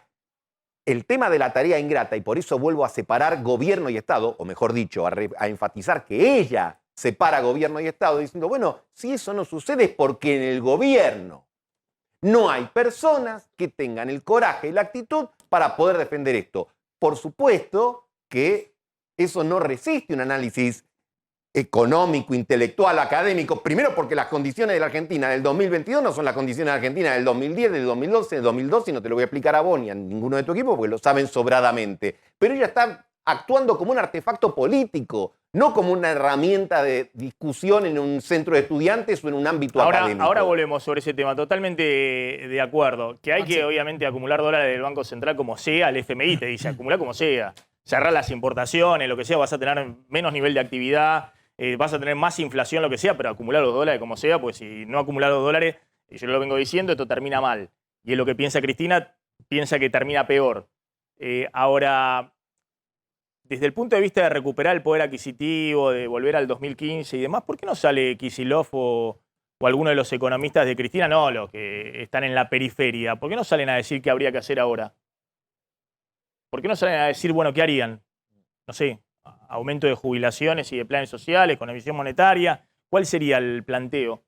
el tema de la tarea ingrata, y por eso vuelvo a separar gobierno y Estado, o mejor dicho, a enfatizar que ella separa gobierno y Estado, diciendo, bueno, si eso no sucede es porque en el gobierno no hay personas que tengan el coraje y la actitud para poder defender esto. Por supuesto que eso no resiste un análisis económico, intelectual, académico, primero porque las condiciones de la Argentina del 2022 no son las condiciones de la Argentina del 2010, del 2012, del 2012, y no te lo voy a explicar a vos ni a ninguno de tu equipo porque lo saben sobradamente. Pero ella está actuando como un artefacto político, no como una herramienta de discusión en un centro de estudiantes o en un ámbito académico. Ahora volvemos sobre ese tema, totalmente de acuerdo. Que hay que, obviamente, acumular dólares del Banco Central como sea, el FMI te dice, acumular como sea. Cerrar las importaciones, lo que sea, vas a tener menos nivel de actividad, vas a tener más inflación, lo que sea, pero acumular los dólares como sea, pues si no acumular los dólares, y yo lo vengo diciendo, esto termina mal. Y es lo que piensa Cristina, piensa que termina peor. Ahora, desde el punto de vista de recuperar el poder adquisitivo, de volver al 2015 y demás, ¿por qué no sale Kicillof o alguno de los economistas de Cristina? No, los que están en la periferia. ¿Por qué no salen a decir qué habría que hacer ahora? ¿Por qué no salen a decir, bueno, qué harían? No sé, aumento de jubilaciones y de planes sociales, con emisión monetaria. ¿Cuál sería el planteo?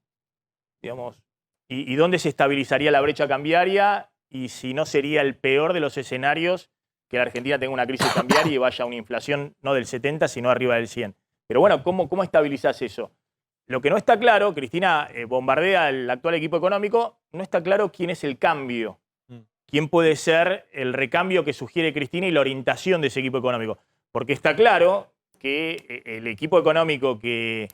Digamos, ¿y dónde se estabilizaría la brecha cambiaria? Y si no sería el peor de los escenarios que la Argentina tenga una crisis cambiaria y vaya a una inflación no del 70, sino arriba del 100. Pero bueno, ¿cómo estabilizás eso? Lo que no está claro, Cristina bombardea al actual equipo económico, no está claro quién es el cambio. ¿Quién puede ser el recambio que sugiere Cristina y la orientación de ese equipo económico? Porque está claro que el equipo económico que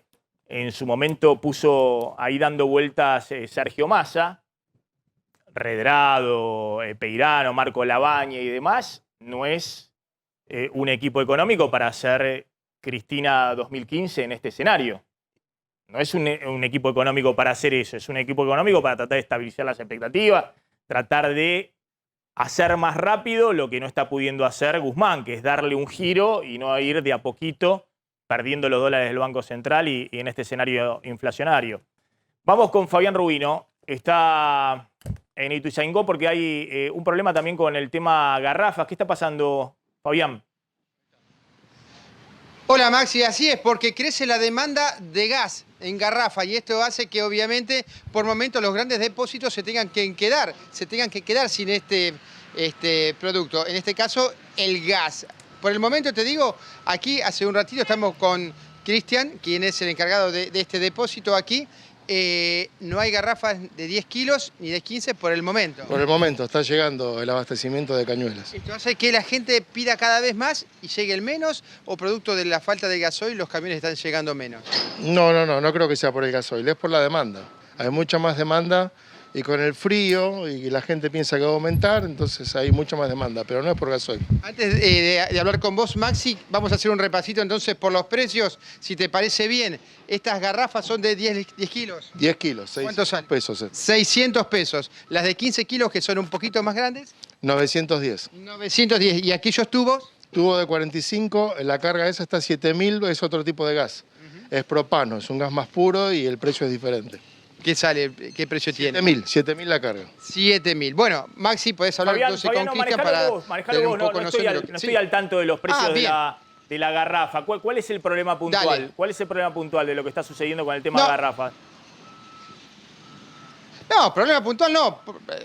en su momento puso ahí dando vueltas Sergio Massa, Redrado, Peirano, Marco Labaña y demás, no es un equipo económico para hacer Cristina 2015 en este escenario. No es un equipo económico para hacer eso, es un equipo económico para tratar de estabilizar las expectativas, tratar de hacer más rápido lo que no está pudiendo hacer Guzmán, que es darle un giro y no ir de a poquito perdiendo los dólares del Banco Central y en este escenario inflacionario. Vamos con Fabián Rubino. Está en Ituzaingó porque hay un problema también con el tema garrafas. ¿Qué está pasando, Fabián? Hola Maxi, así es, porque crece la demanda de gas en garrafa y esto hace que obviamente por momentos los grandes depósitos se tengan que quedar sin este producto, en este caso el gas. Por el momento te digo, aquí hace un ratito estamos con Cristian, quien es el encargado de este depósito aquí. No hay garrafas de 10 kilos ni de 15 por el momento. Por el momento, está llegando el abastecimiento de cañuelas. ¿Esto hace que la gente pida cada vez más y llegue el menos o producto de la falta de gasoil los camiones están llegando menos? No creo que sea por el gasoil, es por la demanda. Hay mucha más demanda y con el frío y la gente piensa que va a aumentar, entonces hay mucha más demanda, pero no es por gasoil. Antes de hablar con vos, Maxi, vamos a hacer un repasito entonces por los precios, si te parece bien. Estas garrafas son de 10 kilos. 10 kilos, ¿Cuántos 600 pesos. 600 pesos. Las de 15 kilos, que son un poquito más grandes. 910. 910. ¿Y aquellos tubos? Tubo de 45, la carga esa está a 7000, es otro tipo de gas. es propano, es un gas más puro y el precio es diferente. ¿Qué sale? ¿Qué precio tiene? 7.000 la carga. 7.000. Bueno, Maxi, podés hablar entonces con Cristian para tener un poco noción de lo que... No estoy al tanto de los precios bien. de la garrafa. ¿Cuál es el problema puntual? Dale. ¿Cuál es el problema puntual de lo que está sucediendo con el tema de garrafas? No, problema puntual no.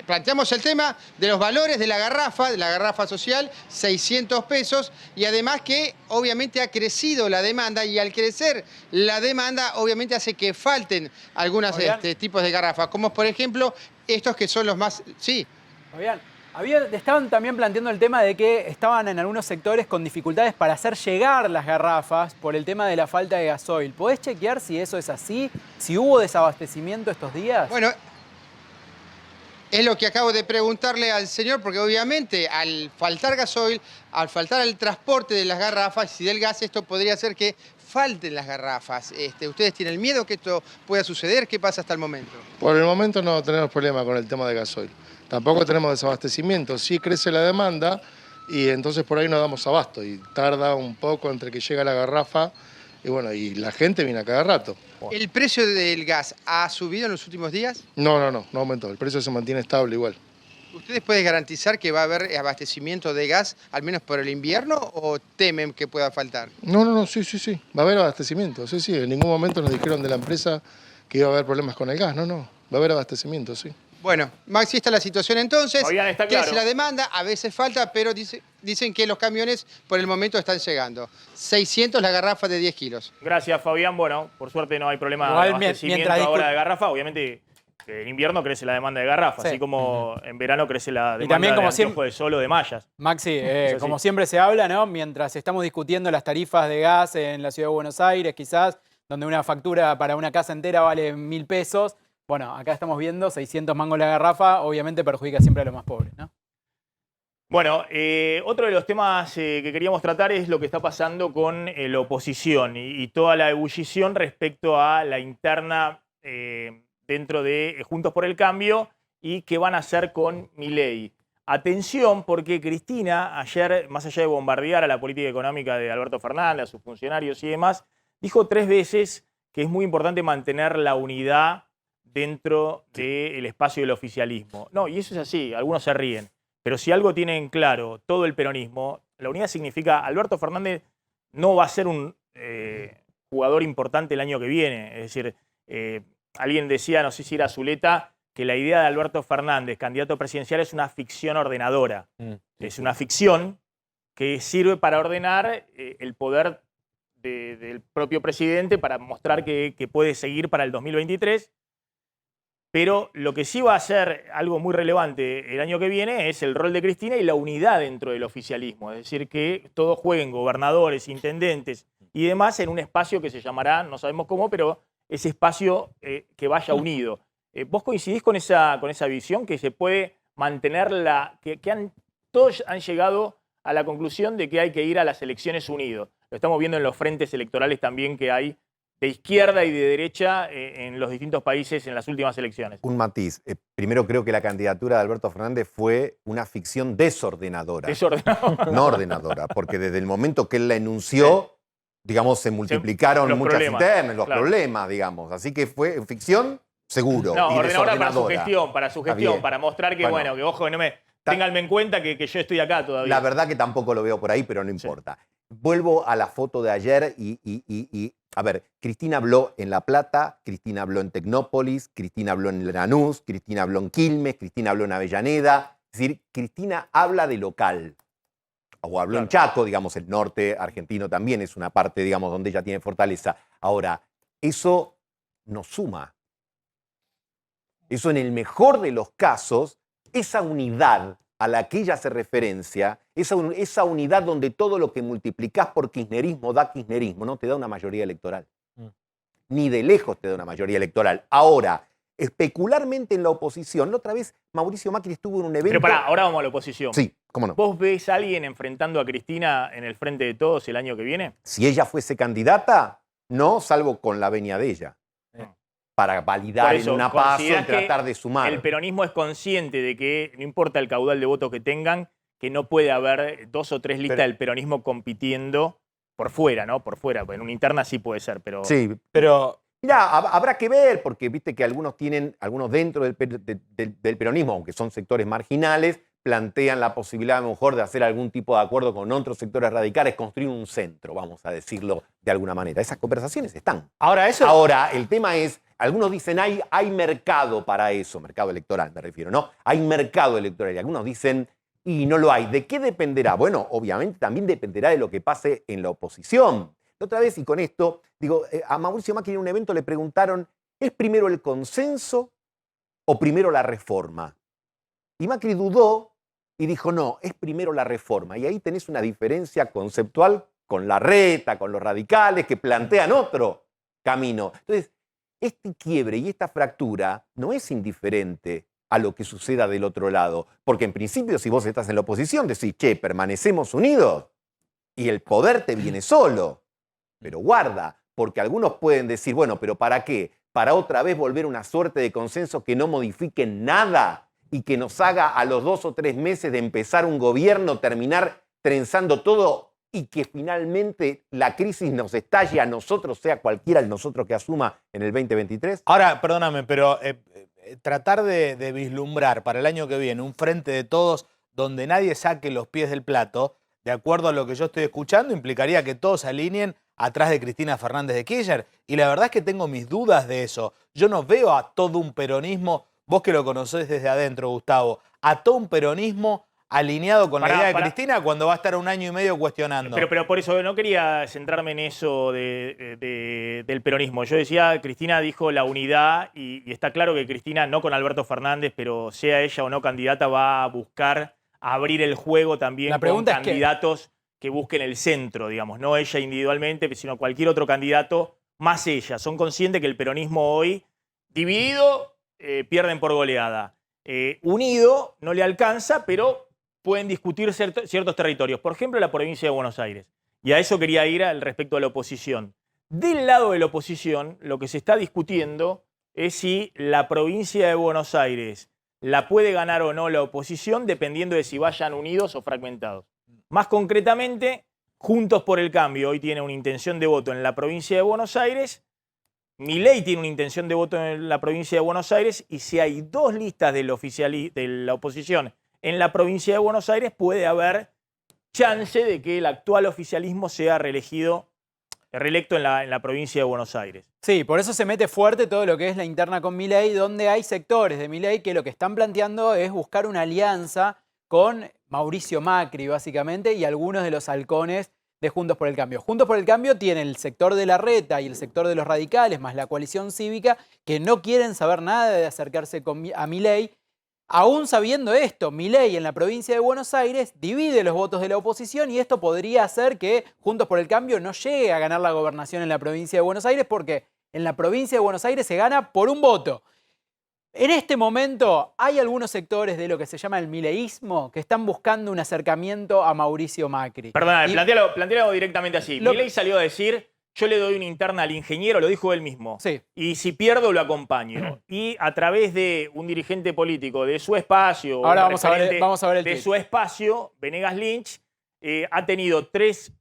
Planteamos el tema de los valores de la garrafa social, 600 pesos, y además que obviamente ha crecido la demanda, y al crecer la demanda obviamente hace que falten algunos tipos de garrafas, como por ejemplo estos que son los más... Sí. Fabián, estaban también planteando el tema de que estaban en algunos sectores con dificultades para hacer llegar las garrafas por el tema de la falta de gasoil. ¿Podés chequear si eso es así? ¿Si hubo desabastecimiento estos días? Bueno, es lo que acabo de preguntarle al señor, porque obviamente al faltar gasoil, al faltar el transporte de las garrafas y del gas, esto podría hacer que falten las garrafas. ¿Ustedes tienen miedo que esto pueda suceder? ¿Qué pasa hasta el momento? Por el momento no tenemos problema con el tema de gasoil. Tampoco tenemos desabastecimiento. Sí crece la demanda y entonces por ahí no damos abasto. Y tarda un poco entre que llega la garrafa y bueno, y la gente viene a cada rato. ¿El precio del gas ha subido en los últimos días? No aumentó. El precio se mantiene estable igual. ¿Ustedes pueden garantizar que va a haber abastecimiento de gas, al menos por el invierno, o temen que pueda faltar? No, sí. Va a haber abastecimiento, sí. En ningún momento nos dijeron de la empresa que iba a haber problemas con el gas. No. Va a haber abastecimiento, sí. Bueno, Maxi, esta es la situación entonces. Fabián, está claro. ¿Qué es la demanda? A veces falta, pero dicen que los camiones por el momento están llegando. 600 la garrafa de 10 kilos. Gracias, Fabián. Bueno, por suerte no hay problema Igual, de abastecimiento ahora de garrafa. Obviamente, en invierno crece la demanda de garrafa, así como en verano crece la demanda también, como de anteojos de sol o de mallas. Maxi, como siempre se habla, ¿no? Mientras estamos discutiendo las tarifas de gas en la Ciudad de Buenos Aires, quizás, donde una factura para una casa entera vale 1.000 pesos, bueno, acá estamos viendo 600 mangos la garrafa, obviamente perjudica siempre a los más pobres, ¿no? Bueno, otro de los temas que queríamos tratar es lo que está pasando con la oposición y toda la ebullición respecto a la interna dentro de Juntos por el Cambio y qué van a hacer con Milei. Atención, porque Cristina ayer, más allá de bombardear a la política económica de Alberto Fernández, a sus funcionarios y demás, dijo 3 veces que es muy importante mantener la unidad dentro del espacio del oficialismo. No, y eso es así, algunos se ríen. Pero si algo tiene en claro todo el peronismo, la unidad significa Alberto Fernández no va a ser un jugador importante el año que viene. Es decir, alguien decía, no sé si era Zuleta, que la idea de Alberto Fernández, candidato presidencial, es una ficción ordenadora. Es una ficción que sirve para ordenar el poder del propio presidente, para mostrar que puede seguir para el 2023. Pero lo que sí va a ser algo muy relevante el año que viene es el rol de Cristina y la unidad dentro del oficialismo. Es decir, que todos jueguen, gobernadores, intendentes y demás, en un espacio que se llamará, no sabemos cómo, pero ese espacio que vaya unido. ¿Vos coincidís con esa visión que se puede mantener todos han llegado a la conclusión de que hay que ir a las elecciones unidos? Lo estamos viendo en los frentes electorales también que hay de izquierda y de derecha en los distintos países en las últimas elecciones. Un matiz. Primero, creo que la candidatura de Alberto Fernández fue una ficción desordenadora. Desordenadora. No ordenadora, porque desde el momento que él la enunció, digamos, se multiplicaron muchas internas, los problemas, digamos. Así que fue ficción, seguro. No, y ordenadora desordenadora. para su gestión, para mostrar que, bueno, que ojo, que no me... Ténganme en cuenta que yo estoy acá todavía. La verdad que tampoco lo veo por ahí, pero no importa. Vuelvo a la foto de ayer y a ver, Cristina habló en La Plata, Cristina habló en Tecnópolis, Cristina habló en Lanús, Cristina habló en Quilmes, Cristina habló en Avellaneda. Es decir, Cristina habla de local. O habló en Chaco, digamos, el norte argentino también es una parte, digamos, donde ella tiene fortaleza. Ahora, eso no suma. Eso en el mejor de los casos, esa unidad a la que ella hace referencia, esa unidad donde todo lo que multiplicás por kirchnerismo da kirchnerismo, no te da una mayoría electoral. Ni de lejos te da una mayoría electoral. Ahora, especularmente en la oposición, la otra vez Mauricio Macri estuvo en un evento... Pero pará, ahora vamos a la oposición. Sí, cómo no. ¿Vos ves a alguien enfrentando a Cristina en el frente de todos el año que viene? Si ella fuese candidata, no, salvo con la venia de ella. Para validar en una paso y tratar de sumar. El peronismo es consciente de que, no importa el caudal de votos que tengan, que no puede haber 2 o 3 listas del peronismo compitiendo por fuera, ¿no? Por fuera, en una interna sí puede ser, pero... Sí, Pero mirá, habrá que ver, porque viste que algunos dentro del peronismo, aunque son sectores marginales, plantean la posibilidad a lo mejor de hacer algún tipo de acuerdo con otros sectores radicales, construir un centro, vamos a decirlo de alguna manera. Esas conversaciones están. Ahora, el tema es, algunos dicen hay mercado para eso, mercado electoral me refiero, ¿no? Hay mercado electoral y algunos dicen, y no lo hay. ¿De qué dependerá? Bueno, obviamente también dependerá de lo que pase en la oposición. La otra vez, y con esto, digo, a Mauricio Macri en un evento le preguntaron, ¿es primero el consenso o primero la reforma? Y Macri dudó y dijo, no, es primero la reforma. Y ahí tenés una diferencia conceptual con Larreta, con los radicales, que plantean otro camino. Entonces, este quiebre y esta fractura no es indiferente a lo que suceda del otro lado. Porque en principio, si vos estás en la oposición, decís, che, permanecemos unidos y el poder te viene solo. Pero guarda, porque algunos pueden decir, bueno, pero ¿para qué? ¿Para otra vez volver a una suerte de consenso que no modifique nada y que nos haga a los 2 o 3 meses de empezar un gobierno terminar trenzando todo y que finalmente la crisis nos estalle a nosotros, sea cualquiera de nosotros que asuma en el 2023? ahora, perdóname, pero tratar de vislumbrar para el año que viene un frente de todos donde nadie saque los pies del plato, de acuerdo a lo que yo estoy escuchando, implicaría que todos se alineen atrás de Cristina Fernández de Kirchner. Y la verdad es que tengo mis dudas de eso. Yo no veo a todo un peronismo, vos que lo conocés desde adentro, Gustavo, a todo un peronismo alineado con la idea de Cristina cuando va a estar 1 año y medio cuestionando. Pero por eso no quería centrarme en eso del peronismo. Yo decía, Cristina dijo la unidad y está claro que Cristina, no con Alberto Fernández, pero sea ella o no candidata, va a buscar abrir el juego también con candidatos que busquen el centro, digamos, no ella individualmente, sino cualquier otro candidato, más ella. Son conscientes que el peronismo hoy, dividido, pierden por goleada. Unido, no le alcanza, pero pueden discutir ciertos territorios. Por ejemplo, la provincia de Buenos Aires. Y a eso quería ir al respecto de la oposición. Del lado de la oposición, lo que se está discutiendo es si la provincia de Buenos Aires la puede ganar o no la oposición, dependiendo de si vayan unidos o fragmentados. Más concretamente, Juntos por el Cambio hoy tiene una intención de voto en la provincia de Buenos Aires, Milei tiene una intención de voto en la provincia de Buenos Aires, y si hay 2 listas de la oposición en la provincia de Buenos Aires, puede haber chance de que el actual oficialismo sea reelecto en la provincia de Buenos Aires. Sí, por eso se mete fuerte todo lo que es la interna con Milei, donde hay sectores de Milei que lo que están planteando es buscar una alianza con Mauricio Macri, básicamente, y algunos de los halcones de Juntos por el Cambio. Juntos por el Cambio tiene el sector de Larreta y el sector de los radicales, más la coalición cívica, que no quieren saber nada de acercarse a Milei. Aún sabiendo esto, Milei en la provincia de Buenos Aires divide los votos de la oposición y esto podría hacer que Juntos por el Cambio no llegue a ganar la gobernación en la provincia de Buenos Aires, porque en la provincia de Buenos Aires se gana por un voto. En este momento hay algunos sectores de lo que se llama el mileísmo que están buscando un acercamiento a Mauricio Macri. Perdona, plantealo directamente así. Milei salió a decir, yo le doy una interna al ingeniero, lo dijo él mismo. Sí. Y si pierdo, lo acompaño. Y a través de un dirigente político de su espacio, ahora vamos a ver el de tweet. su espacio, Venegas Lynch, ha tenido 3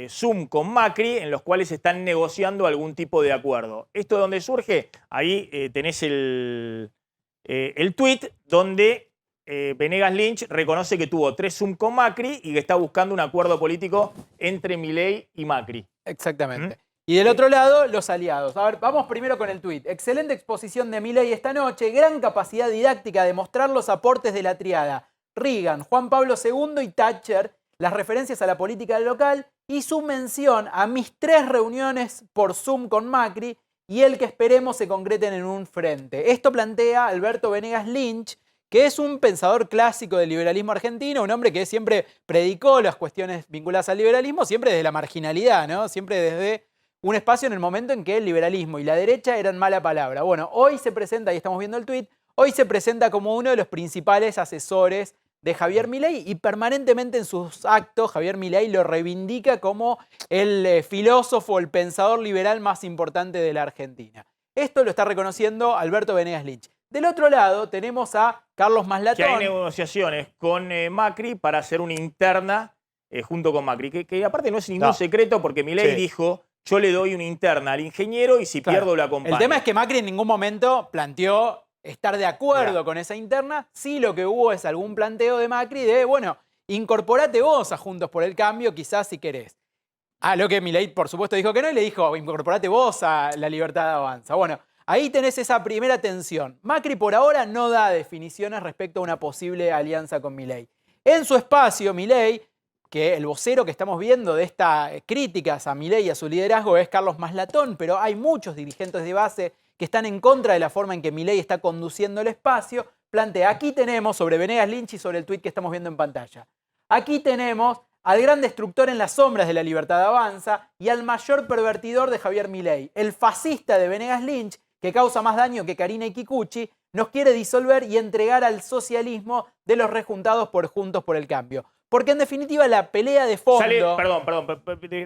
Zoom con Macri en los cuales están negociando algún tipo de acuerdo. ¿Esto de dónde surge? Ahí tenés el tuit donde Venegas Lynch reconoce que tuvo 3 Zoom con Macri y que está buscando un acuerdo político entre Milei y Macri. Exactamente. Y del otro lado, los aliados. A ver, vamos primero con el tuit. Excelente exposición de Milei esta noche, gran capacidad didáctica de mostrar los aportes de la triada Reagan, Juan Pablo II y Thatcher, las referencias a la política local y su mención a mis 3 reuniones por Zoom con Macri y el que esperemos se concreten en un frente. Esto plantea Alberto Venegas Lynch, que es un pensador clásico del liberalismo argentino, un hombre que siempre predicó las cuestiones vinculadas al liberalismo, siempre desde la marginalidad, ¿no? Siempre desde un espacio en el momento en que el liberalismo y la derecha eran mala palabra. Bueno, hoy se presenta, ahí estamos viendo el tuit, hoy se presenta como uno de los principales asesores de Javier Milei y permanentemente en sus actos Javier Milei lo reivindica como el filósofo, el pensador liberal más importante de la Argentina. Esto lo está reconociendo Alberto Venegas Lynch. Del otro lado tenemos a Carlos Maslatón. Que hay negociaciones con Macri para hacer una interna junto con Macri. Que aparte no es ningún secreto porque Milei dijo, yo le doy una interna al ingeniero y si pierdo lo acompaño. El tema es que Macri en ningún momento planteó estar de acuerdo con esa interna. Sí, lo que hubo es algún planteo de Macri de, bueno, incorporate vos a Juntos por el Cambio, quizás si querés. A lo que Milei, por supuesto, dijo que no y le dijo, incorporate vos a La Libertad Avanza. Bueno, ahí tenés esa primera tensión. Macri por ahora no da definiciones respecto a una posible alianza con Milei. En su espacio, Milei, que el vocero que estamos viendo de estas críticas a Milei y a su liderazgo es Carlos Maslatón, pero hay muchos dirigentes de base que están en contra de la forma en que Milei está conduciendo el espacio. Plantea, aquí tenemos sobre Venegas Lynch y sobre el tuit que estamos viendo en pantalla. Aquí tenemos al gran destructor en las sombras de La Libertad Avanza y al mayor pervertidor de Javier Milei, el fascista de Venegas Lynch, que causa más daño que Karina y Kikuchi, nos quiere disolver y entregar al socialismo de los rejuntados por Juntos por el Cambio. Porque en definitiva la pelea de fondo... Perdón,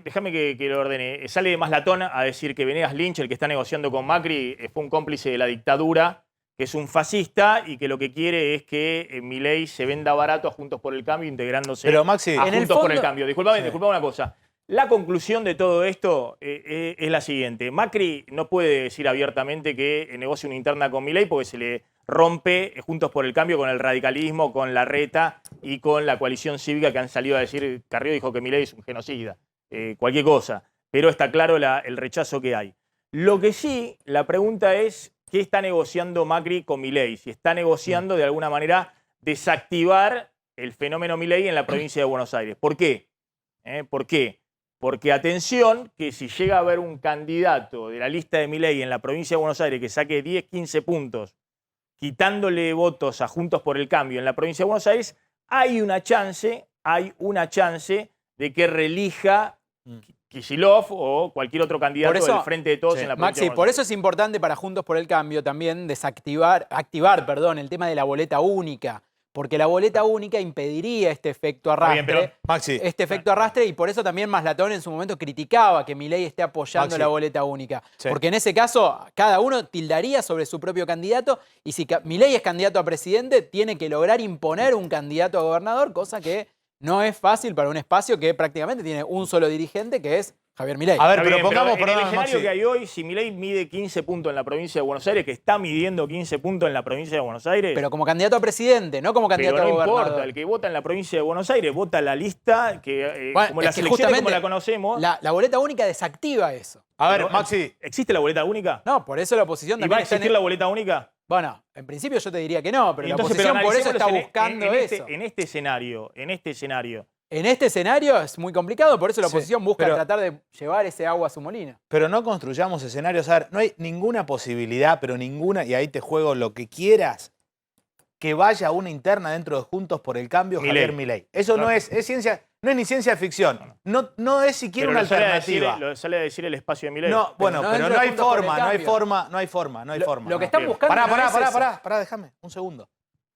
déjame que lo ordene. Sale de Maslatón a decir que Venegas Lynch, el que está negociando con Macri, fue un cómplice de la dictadura, que es un fascista y que lo que quiere es que Milei se venda barato a Juntos por el Cambio, integrándose Pero, Maxi, a Juntos por el Cambio. Disculpame una cosa. La conclusión de todo esto es la siguiente. Macri no puede decir abiertamente que negocie una interna con Milei porque se le rompe Juntos por el Cambio con el radicalismo, con la reta y con la coalición cívica que han salido a decir, Carrió dijo que Milei es un genocida, cualquier cosa. Pero está claro el rechazo que hay. Lo que sí, la pregunta es, ¿qué está negociando Macri con Milei? Si está negociando de alguna manera desactivar el fenómeno Milei en la provincia de Buenos Aires. ¿Por qué? ¿Por qué? Porque atención, que si llega a haber un candidato de la lista de Milei en la provincia de Buenos Aires que saque 10, 15 puntos, quitándole votos a Juntos por el Cambio en la provincia de Buenos Aires, hay una chance de que reelija Kicillof o cualquier otro candidato del Frente de Todos en la provincia de Buenos Aires. Por eso es importante para Juntos por el Cambio también activar el tema de la boleta única. Porque la boleta única impediría este efecto arrastre. Efecto arrastre, y por eso también Maslatón en su momento criticaba que Milei esté apoyando la boleta única. Porque en ese caso, cada uno tildaría sobre su propio candidato, y si Milei es candidato a presidente, tiene que lograr imponer un candidato a gobernador, cosa que no es fácil para un espacio que prácticamente tiene un solo dirigente, que es Javier Milei. A ver, pero pongamos, en el escenario que hay hoy, si Milei mide 15 puntos en la provincia de Buenos Aires, que está midiendo 15 puntos en la provincia de Buenos Aires... Pero como candidato a presidente, no como candidato a gobernador. Pero no importa, el que vota en la provincia de Buenos Aires vota la lista, que como las elecciones como la conocemos... La boleta única desactiva eso. A ver, Maxi... ¿Existe la boleta única? No, por eso la oposición también... ¿Y va a existir la boleta única? Bueno, en principio yo te diría que no, pero entonces, la oposición por eso está buscando eso. En este escenario... En este escenario es muy complicado, por eso la oposición busca tratar de llevar ese agua a su molino. Pero no construyamos escenarios. A ver, no hay ninguna posibilidad, pero ninguna, y ahí te juego lo que quieras, que vaya una interna dentro de Juntos por el Cambio Javier Milei. Eso no es ciencia, no es ni ciencia ficción. No es siquiera una alternativa. Lo sale a decir el espacio de Milei. No, bueno, pero no hay forma. Lo que están buscando. Pará, déjame un segundo.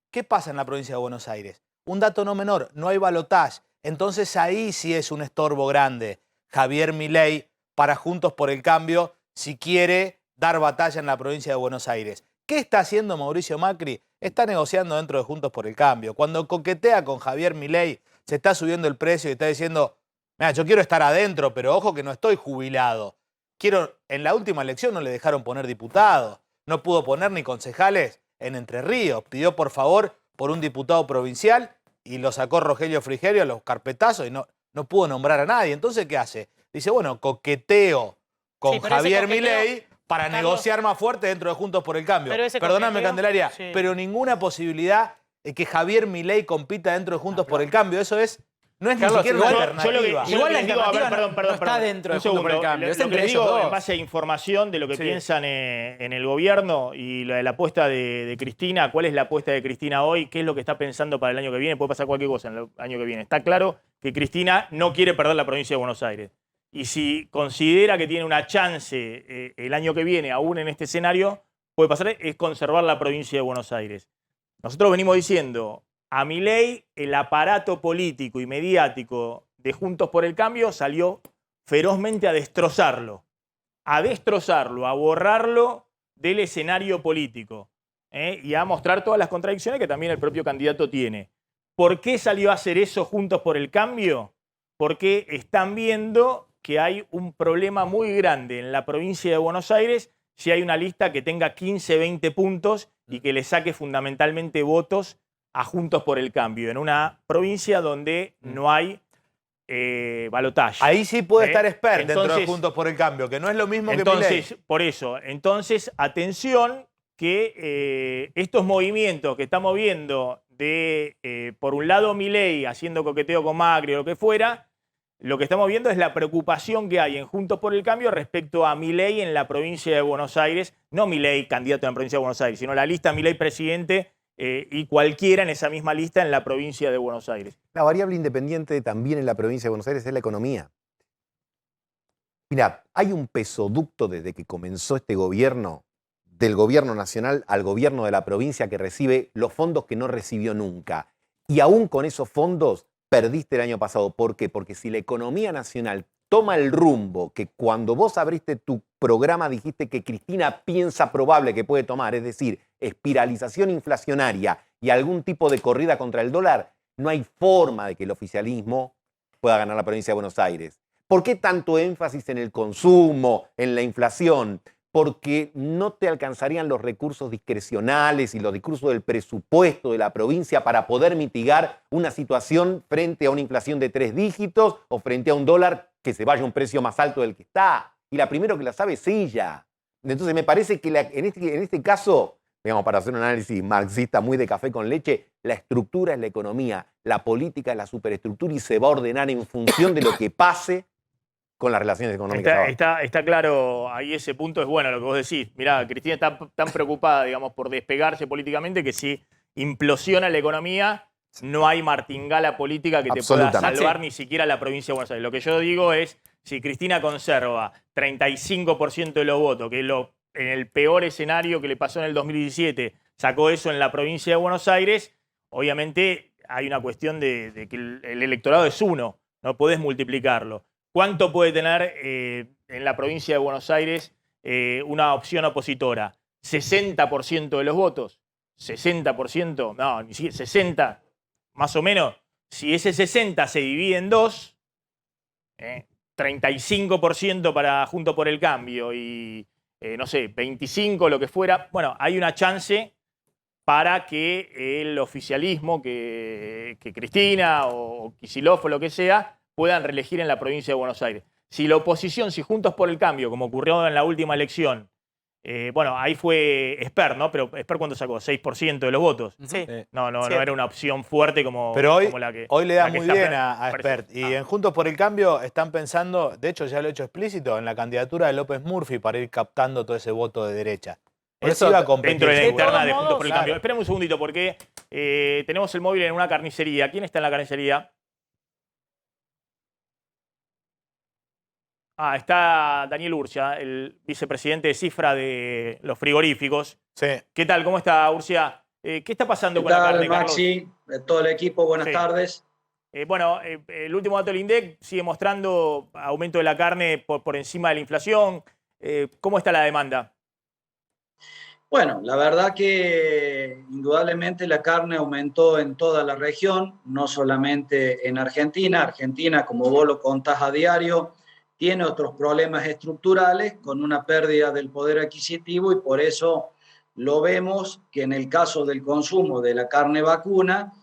¿Qué pasa en la provincia de Buenos Aires? Un dato no menor, no hay balotaje. Entonces ahí sí es un estorbo grande Javier Milei para Juntos por el Cambio si quiere dar batalla en la provincia de Buenos Aires. ¿Qué está haciendo Mauricio Macri? Está negociando dentro de Juntos por el Cambio. Cuando coquetea con Javier Milei, se está subiendo el precio y está diciendo, mira, yo quiero estar adentro, pero ojo que no estoy jubilado. En la última elección no le dejaron poner diputados, no pudo poner ni concejales en Entre Ríos. Pidió por favor por un diputado provincial y lo sacó Rogelio Frigerio a los carpetazos y no pudo nombrar a nadie. Entonces, ¿qué hace? Dice, bueno, coqueteo con Javier Milei para negociar más fuerte dentro de Juntos por el Cambio. Perdóname, Candelaria, pero ninguna posibilidad de que Javier Milei compita dentro de Juntos por el Cambio. Eso no es Carlos, ni siquiera una alternativa. Igual la alternativa no está dentro de Juntos por el Cambio. Lo que digo en base a información de lo que piensan en el gobierno y la apuesta de Cristina. ¿Cuál es la apuesta de Cristina hoy? ¿Qué es lo que está pensando para el año que viene? Puede pasar cualquier cosa en el año que viene. Está claro que Cristina no quiere perder la provincia de Buenos Aires. Y si considera que tiene una chance el año que viene, aún en este escenario, puede pasar, es conservar la provincia de Buenos Aires. Nosotros venimos diciendo, a Milei el aparato político y mediático de Juntos por el Cambio salió ferozmente a destrozarlo, a borrarlo del escenario político y a mostrar todas las contradicciones que también el propio candidato tiene. ¿Por qué salió a hacer eso Juntos por el Cambio? porque están viendo que hay un problema muy grande en la provincia de Buenos Aires si hay una lista que tenga 15, 20 puntos y que le saque fundamentalmente votos a Juntos por el Cambio, en una provincia donde no hay balotaje. Ahí sí puede estar expert dentro de Entonces, Juntos por el Cambio, que no es lo mismo que entonces, Milei. por eso, entonces, atención que estos movimientos que estamos viendo de, por un lado, Milei haciendo coqueteo con Macri o lo que fuera, lo que estamos viendo es la preocupación que hay en Juntos por el Cambio respecto a Milei en la provincia de Buenos Aires, no Milei candidato en la provincia de Buenos Aires, sino la lista Milei presidente y cualquiera en esa misma lista en la provincia de Buenos Aires. La variable independiente también en la provincia de Buenos Aires es la economía. Mirá, hay un pesoducto desde que comenzó este gobierno, del gobierno nacional al gobierno de la provincia, que recibe los fondos que no recibió nunca. Y aún con esos fondos perdiste el año pasado. ¿Por qué? Porque si la economía nacional toma el rumbo que cuando vos abriste tu programa dijiste que Cristina piensa probable que puede tomar, es decir, espiralización inflacionaria y algún tipo de corrida contra el dólar, no hay forma de que el oficialismo pueda ganar la provincia de Buenos Aires. ¿Por qué tanto énfasis en el consumo, en la inflación? Porque no te alcanzarían los recursos discrecionales y los recursos del presupuesto de la provincia para poder mitigar una situación frente a una inflación de 3 dígitos o frente a un dólar que se vaya a un precio más alto del que está. Y la primero que la sabe es ella. Entonces me parece que en este caso, digamos, para hacer un análisis marxista muy de café con leche, la estructura es la economía, la política es la superestructura y se va a ordenar en función de lo que pase con las relaciones económicas. Está claro, ahí ese punto es bueno lo que vos decís. Mirá, Cristina está tan preocupada, digamos, por despegarse políticamente que si implosiona la economía, no hay martingala política que te pueda salvar ni siquiera la provincia de Buenos Aires. Lo que yo digo es, si Cristina conserva 35% de los votos, que es en el peor escenario que le pasó en el 2017, sacó eso en la provincia de Buenos Aires, obviamente hay una cuestión de que el electorado es uno, no podés multiplicarlo. ¿Cuánto puede tener en la provincia de Buenos Aires una opción opositora? ¿60% de los votos? ¿60%? No, ni siquiera 60%, más o menos. Si ese 60 se divide en dos, 35% para Juntos por el Cambio y, no sé, 25%, lo que fuera, bueno, hay una chance para que el oficialismo, que Cristina o Kicillof o lo que sea, puedan reelegir en la provincia de Buenos Aires. Si la oposición, si Juntos por el Cambio, como ocurrió en la última elección, bueno, ahí fue Esper, ¿no? Pero Esper, ¿cuánto sacó? 6% de los votos. Sí. No era una opción fuerte como la que... Hoy le da la que muy está bien a Esper. Y en Juntos por el Cambio están pensando, de hecho ya lo he hecho explícito, en la candidatura de López Murphy para ir captando todo ese voto de derecha. Por Él eso, iba a competir dentro de la seguro. interna de Juntos por el Cambio. Claro. Esperen un segundito, porque tenemos el móvil en una carnicería. ¿Quién está en la carnicería? Está Daniel Urcia, el vicepresidente de Cifra de los frigoríficos. Sí. ¿Qué tal? ¿Cómo está, Urcia? ¿Qué está pasando con la carne, Maxi, todo el equipo, buenas tardes. Bueno, el último dato del INDEC sigue mostrando aumento de la carne por encima de la inflación. ¿Cómo está la demanda? Bueno, la verdad que indudablemente la carne aumentó en toda la región, no solamente en Argentina. Argentina, como vos lo contás a diario, tiene otros problemas estructurales con una pérdida del poder adquisitivo y por eso lo vemos que en el caso del consumo de la carne vacuna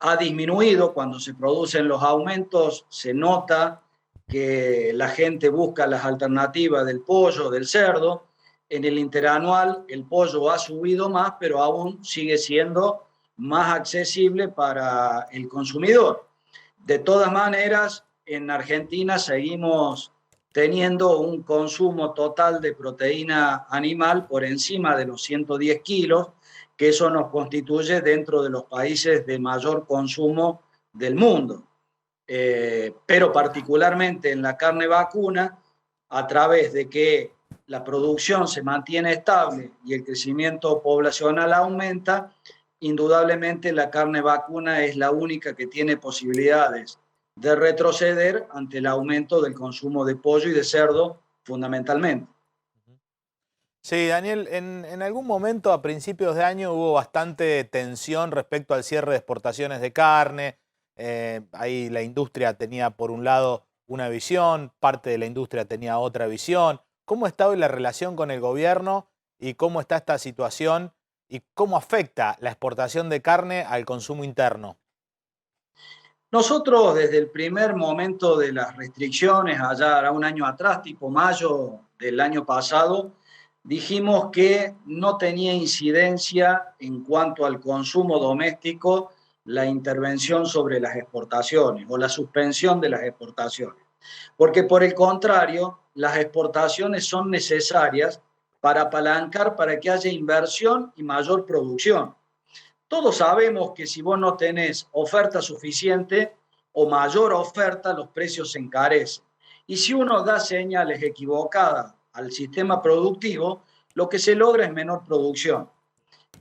ha disminuido. Cuando se producen los aumentos se nota que la gente busca las alternativas del pollo, del cerdo. En el interanual el pollo ha subido más, pero aún sigue siendo más accesible para el consumidor. De todas maneras, en Argentina seguimos teniendo un consumo total de proteína animal por encima de los 110 kilos, que eso nos constituye dentro de los países de mayor consumo del mundo. Pero particularmente en la carne vacuna, a través de que la producción se mantiene estable y el crecimiento poblacional aumenta, indudablemente la carne vacuna es la única que tiene posibilidades de retroceder ante el aumento del consumo de pollo y de cerdo, fundamentalmente. Sí, Daniel, en algún momento a principios de año hubo bastante tensión respecto al cierre de exportaciones de carne. Ahí la industria tenía por un lado una visión, parte de la industria tenía otra visión. ¿Cómo está hoy la relación con el gobierno y cómo está esta situación y cómo afecta la exportación de carne al consumo interno? Nosotros desde el primer momento de las restricciones, allá un año atrás, tipo mayo del año pasado, dijimos que no tenía incidencia en cuanto al consumo doméstico la intervención sobre las exportaciones o la suspensión de las exportaciones. Porque por el contrario, las exportaciones son necesarias para apalancar, para que haya inversión y mayor producción. Todos sabemos que si vos no tenés oferta suficiente o mayor oferta, los precios se encarecen. Y si uno da señales equivocadas al sistema productivo, lo que se logra es menor producción.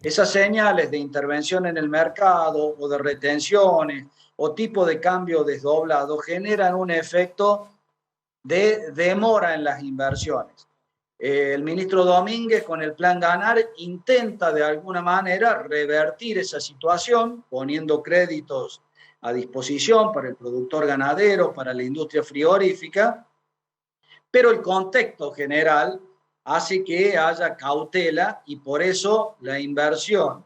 Esas señales de intervención en el mercado o de retenciones o tipo de cambio desdoblado generan un efecto de demora en las inversiones. El ministro Domínguez, con el Plan Ganar, intenta de alguna manera revertir esa situación, poniendo créditos a disposición para el productor ganadero, para la industria frigorífica, pero el contexto general hace que haya cautela y por eso la inversión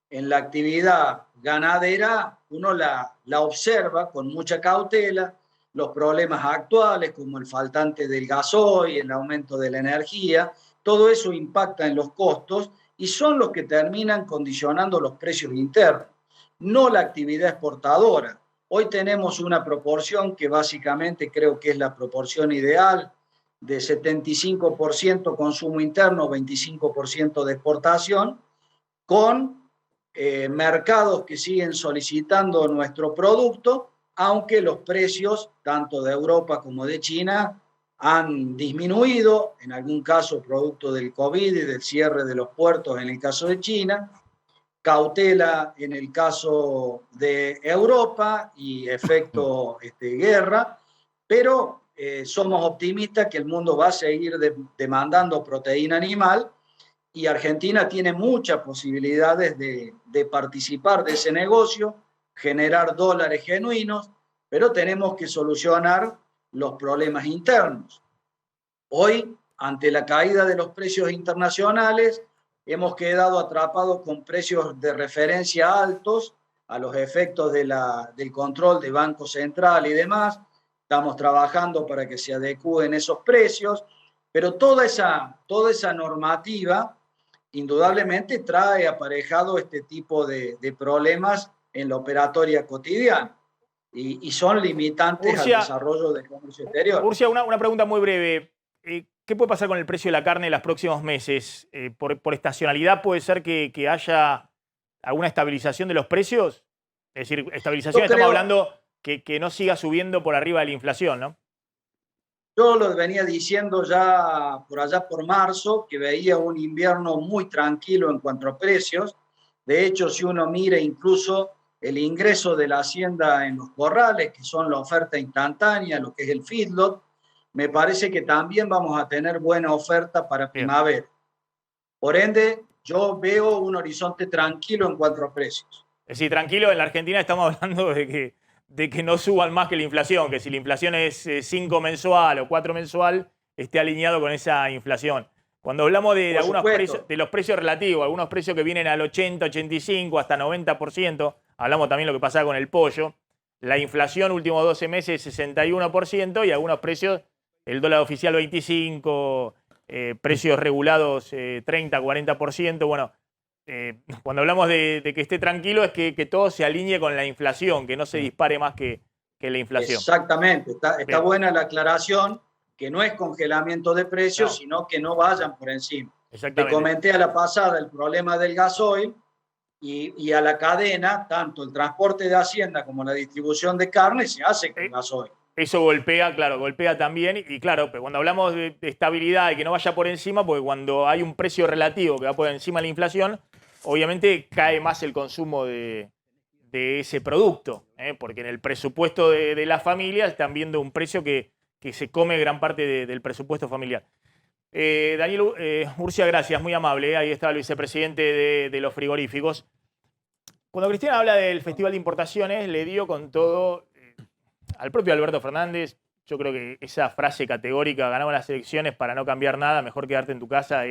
en la actividad ganadera uno la observa con mucha cautela. Los problemas actuales como el faltante del gasoil, el aumento de la energía, todo eso impacta en los costos y son los que terminan condicionando los precios internos, no la actividad exportadora. Hoy tenemos una proporción que básicamente creo que es la proporción ideal, de 75% consumo interno, 25% de exportación, con mercados que siguen solicitando nuestro producto, aunque los precios, tanto de Europa como de China, han disminuido, en algún caso producto del COVID y del cierre de los puertos en el caso de China, cautela en el caso de Europa y efecto guerra, pero somos optimistas que el mundo va a seguir demandando proteína animal y Argentina tiene muchas posibilidades de participar de ese negocio, generar dólares genuinos, pero tenemos que solucionar los problemas internos. Hoy, ante la caída de los precios internacionales, hemos quedado atrapados con precios de referencia altos a los efectos del control de Banco Central y demás. Estamos trabajando para que se adecúen esos precios, pero toda esa normativa indudablemente trae aparejado este tipo de problemas en la operatoria cotidiana y son limitantes Urcia, al desarrollo del comercio exterior. Urcia, una pregunta muy breve. ¿Qué puede pasar con el precio de la carne en los próximos meses? ¿Por estacionalidad puede ser que haya alguna estabilización de los precios? Es decir, estabilización, estamos hablando que no siga subiendo por arriba de la inflación, ¿no? Yo lo venía diciendo ya por allá por marzo, que veía un invierno muy tranquilo en cuanto a precios. De hecho, si uno mira incluso el ingreso de la hacienda en los corrales, que son la oferta instantánea, lo que es el feedlot, me parece que también vamos a tener buena oferta para primavera. Por ende, yo veo un horizonte tranquilo en cuanto a precios. Es decir, tranquilo, en la Argentina estamos hablando de que no suban más que la inflación, que si la inflación es 5 mensual o 4 mensual, esté alineado con esa inflación. Cuando hablamos de algunos precios, de los precios relativos, algunos precios que vienen al 80, 85, hasta 90%, hablamos también de lo que pasaba con el pollo, la inflación últimos 12 meses 61% y algunos precios, el dólar oficial 25%, precios regulados 30, 40%, bueno, cuando hablamos de que esté tranquilo es que todo se alinee con la inflación, que no se dispare más que la inflación. Exactamente, está buena la aclaración, que no es congelamiento de precios, sino que no vayan por encima. Te comenté a la pasada el problema del gasoil y a la cadena, tanto el transporte de hacienda como la distribución de carne se hace con gasoil. Eso golpea, claro, golpea también. Y claro, pero cuando hablamos de estabilidad y que no vaya por encima, porque cuando hay un precio relativo que va por encima de la inflación, obviamente cae más el consumo de ese producto, porque en el presupuesto de las familias están viendo un precio que se come gran parte del presupuesto familiar. Daniel Urcia, gracias, muy amable. Ahí está el vicepresidente de los frigoríficos. Cuando Cristina habla del Festival de Importaciones, le dio con todo al propio Alberto Fernández. Yo creo que esa frase categórica, ganamos las elecciones para no cambiar nada, mejor quedarte en tu casa,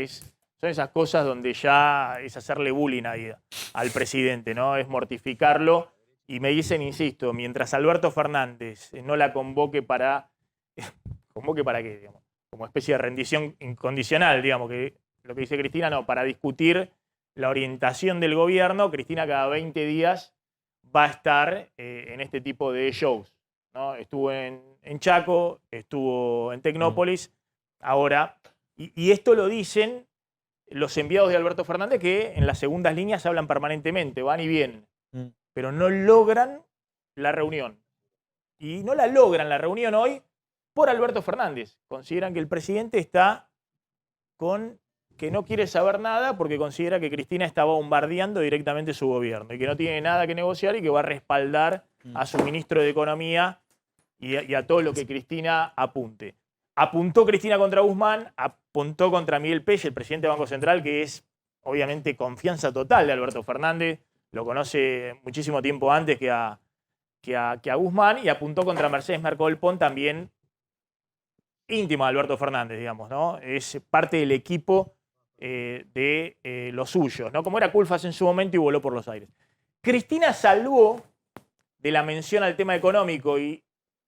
son esas cosas donde ya es hacerle bullying al presidente, ¿no? Es mortificarlo. Y me dicen, insisto, mientras Alberto Fernández no la convoque para... ¿Convoque para qué? Digamos? Como especie de rendición incondicional, digamos, que lo que dice Cristina, no, para discutir la orientación del gobierno, Cristina cada 20 días va a estar en este tipo de shows, ¿no? Estuvo en Chaco, estuvo en Tecnópolis, ahora, y esto lo dicen los enviados de Alberto Fernández, que en las segundas líneas hablan permanentemente, van y vienen, pero no logran la reunión. Y no la logran la reunión hoy por Alberto Fernández. Consideran que el presidente está que no quiere saber nada porque considera que Cristina está bombardeando directamente su gobierno y que no tiene nada que negociar y que va a respaldar a su ministro de Economía y a todo lo que Cristina apunte. Apuntó Cristina contra Guzmán, apuntó contra Miguel Pech, el presidente del Banco Central, que es obviamente confianza total de Alberto Fernández, lo conoce muchísimo tiempo antes que a Guzmán, y apuntó contra Mercedes Mercado del Pont, también íntimo de Alberto Fernández, digamos, ¿no? Es parte del equipo de los suyos, ¿no? Como era Culfas en su momento y voló por los aires. Cristina salvó de la mención al tema económico y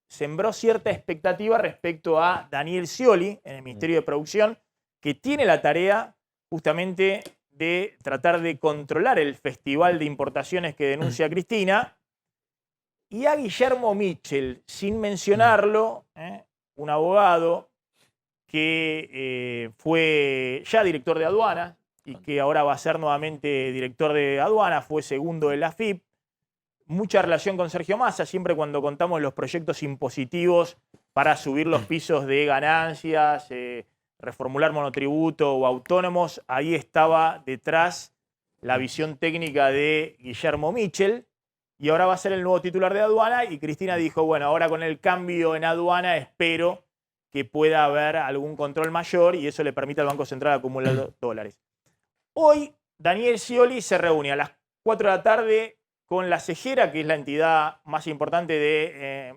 sembró cierta expectativa respecto a Daniel Scioli en el Ministerio de Producción, que tiene la tarea justamente de tratar de controlar el festival de importaciones que denuncia Cristina, y a Guillermo Mitchell, sin mencionarlo, un abogado que fue ya director de aduana y que ahora va a ser nuevamente director de aduana, fue segundo de la AFIP. Mucha relación con Sergio Massa, siempre cuando contamos los proyectos impositivos para subir los pisos de ganancias, reformular monotributo o autónomos, ahí estaba detrás la visión técnica de Guillermo Mitchell, y ahora va a ser el nuevo titular de aduana, y Cristina dijo, bueno, ahora con el cambio en aduana espero que pueda haber algún control mayor y eso le permite al Banco Central acumular dólares. Hoy Daniel Scioli se reúne a las 4 de la tarde con la CEGERA, que es la entidad más importante de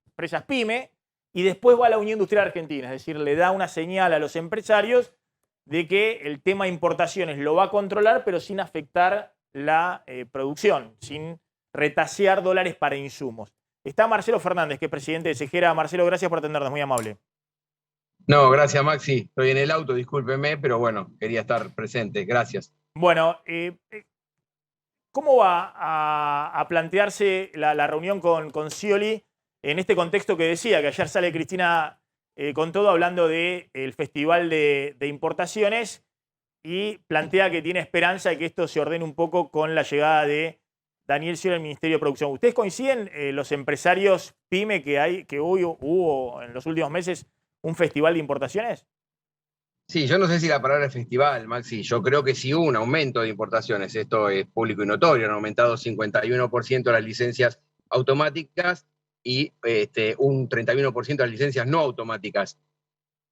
empresas PYME, y después va a la Unión Industrial Argentina, es decir, le da una señal a los empresarios de que el tema de importaciones lo va a controlar, pero sin afectar la producción, sin retasear dólares para insumos. Está Marcelo Fernández, que es presidente de CEGERA. Marcelo, gracias por atendernos, muy amable. No, gracias Maxi. Estoy en el auto, discúlpeme, pero bueno, quería estar presente. Gracias. Bueno, ¿cómo va a plantearse la reunión con Scioli en este contexto que decía, que ayer sale Cristina con todo hablando del Festival de Importaciones y plantea que tiene esperanza de que esto se ordene un poco con la llegada de Daniel Scioli al Ministerio de Producción? ¿Ustedes coinciden, los empresarios PYME, que hubo en los últimos meses un festival de importaciones? Sí, yo no sé si la palabra es festival, Maxi. Yo creo que sí hubo un aumento de importaciones. Esto es público y notorio. Han aumentado 51% las licencias automáticas y un 31% las licencias no automáticas.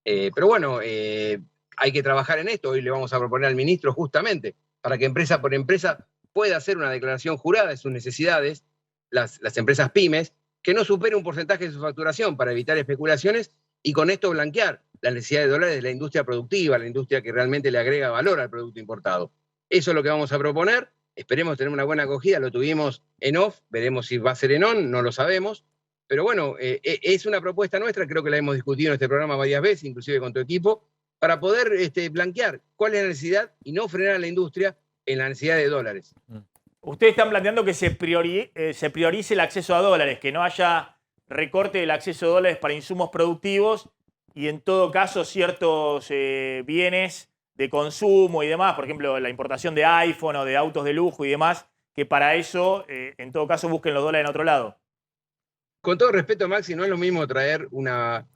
Pero bueno, hay que trabajar en esto. Hoy le vamos a proponer al ministro justamente para que empresa por empresa pueda hacer una declaración jurada de sus necesidades, las empresas pymes, que no supere un porcentaje de su facturación para evitar especulaciones y con esto blanquear la necesidad de dólares de la industria productiva, la industria que realmente le agrega valor al producto importado. Eso es lo que vamos a proponer. Esperemos tener una buena acogida. Lo tuvimos en off, veremos si va a ser en on, no lo sabemos. Pero bueno, es una propuesta nuestra, creo que la hemos discutido en este programa varias veces, inclusive con tu equipo, para poder blanquear cuál es la necesidad y no frenar a la industria en la necesidad de dólares. Ustedes están planteando que se priorice el acceso a dólares, que no haya recorte del acceso a dólares para insumos productivos y en todo caso ciertos bienes de consumo y demás, por ejemplo la importación de iPhone o de autos de lujo y demás, que para eso en todo caso busquen los dólares en otro lado. Con todo respeto, Maxi, no es lo mismo traer un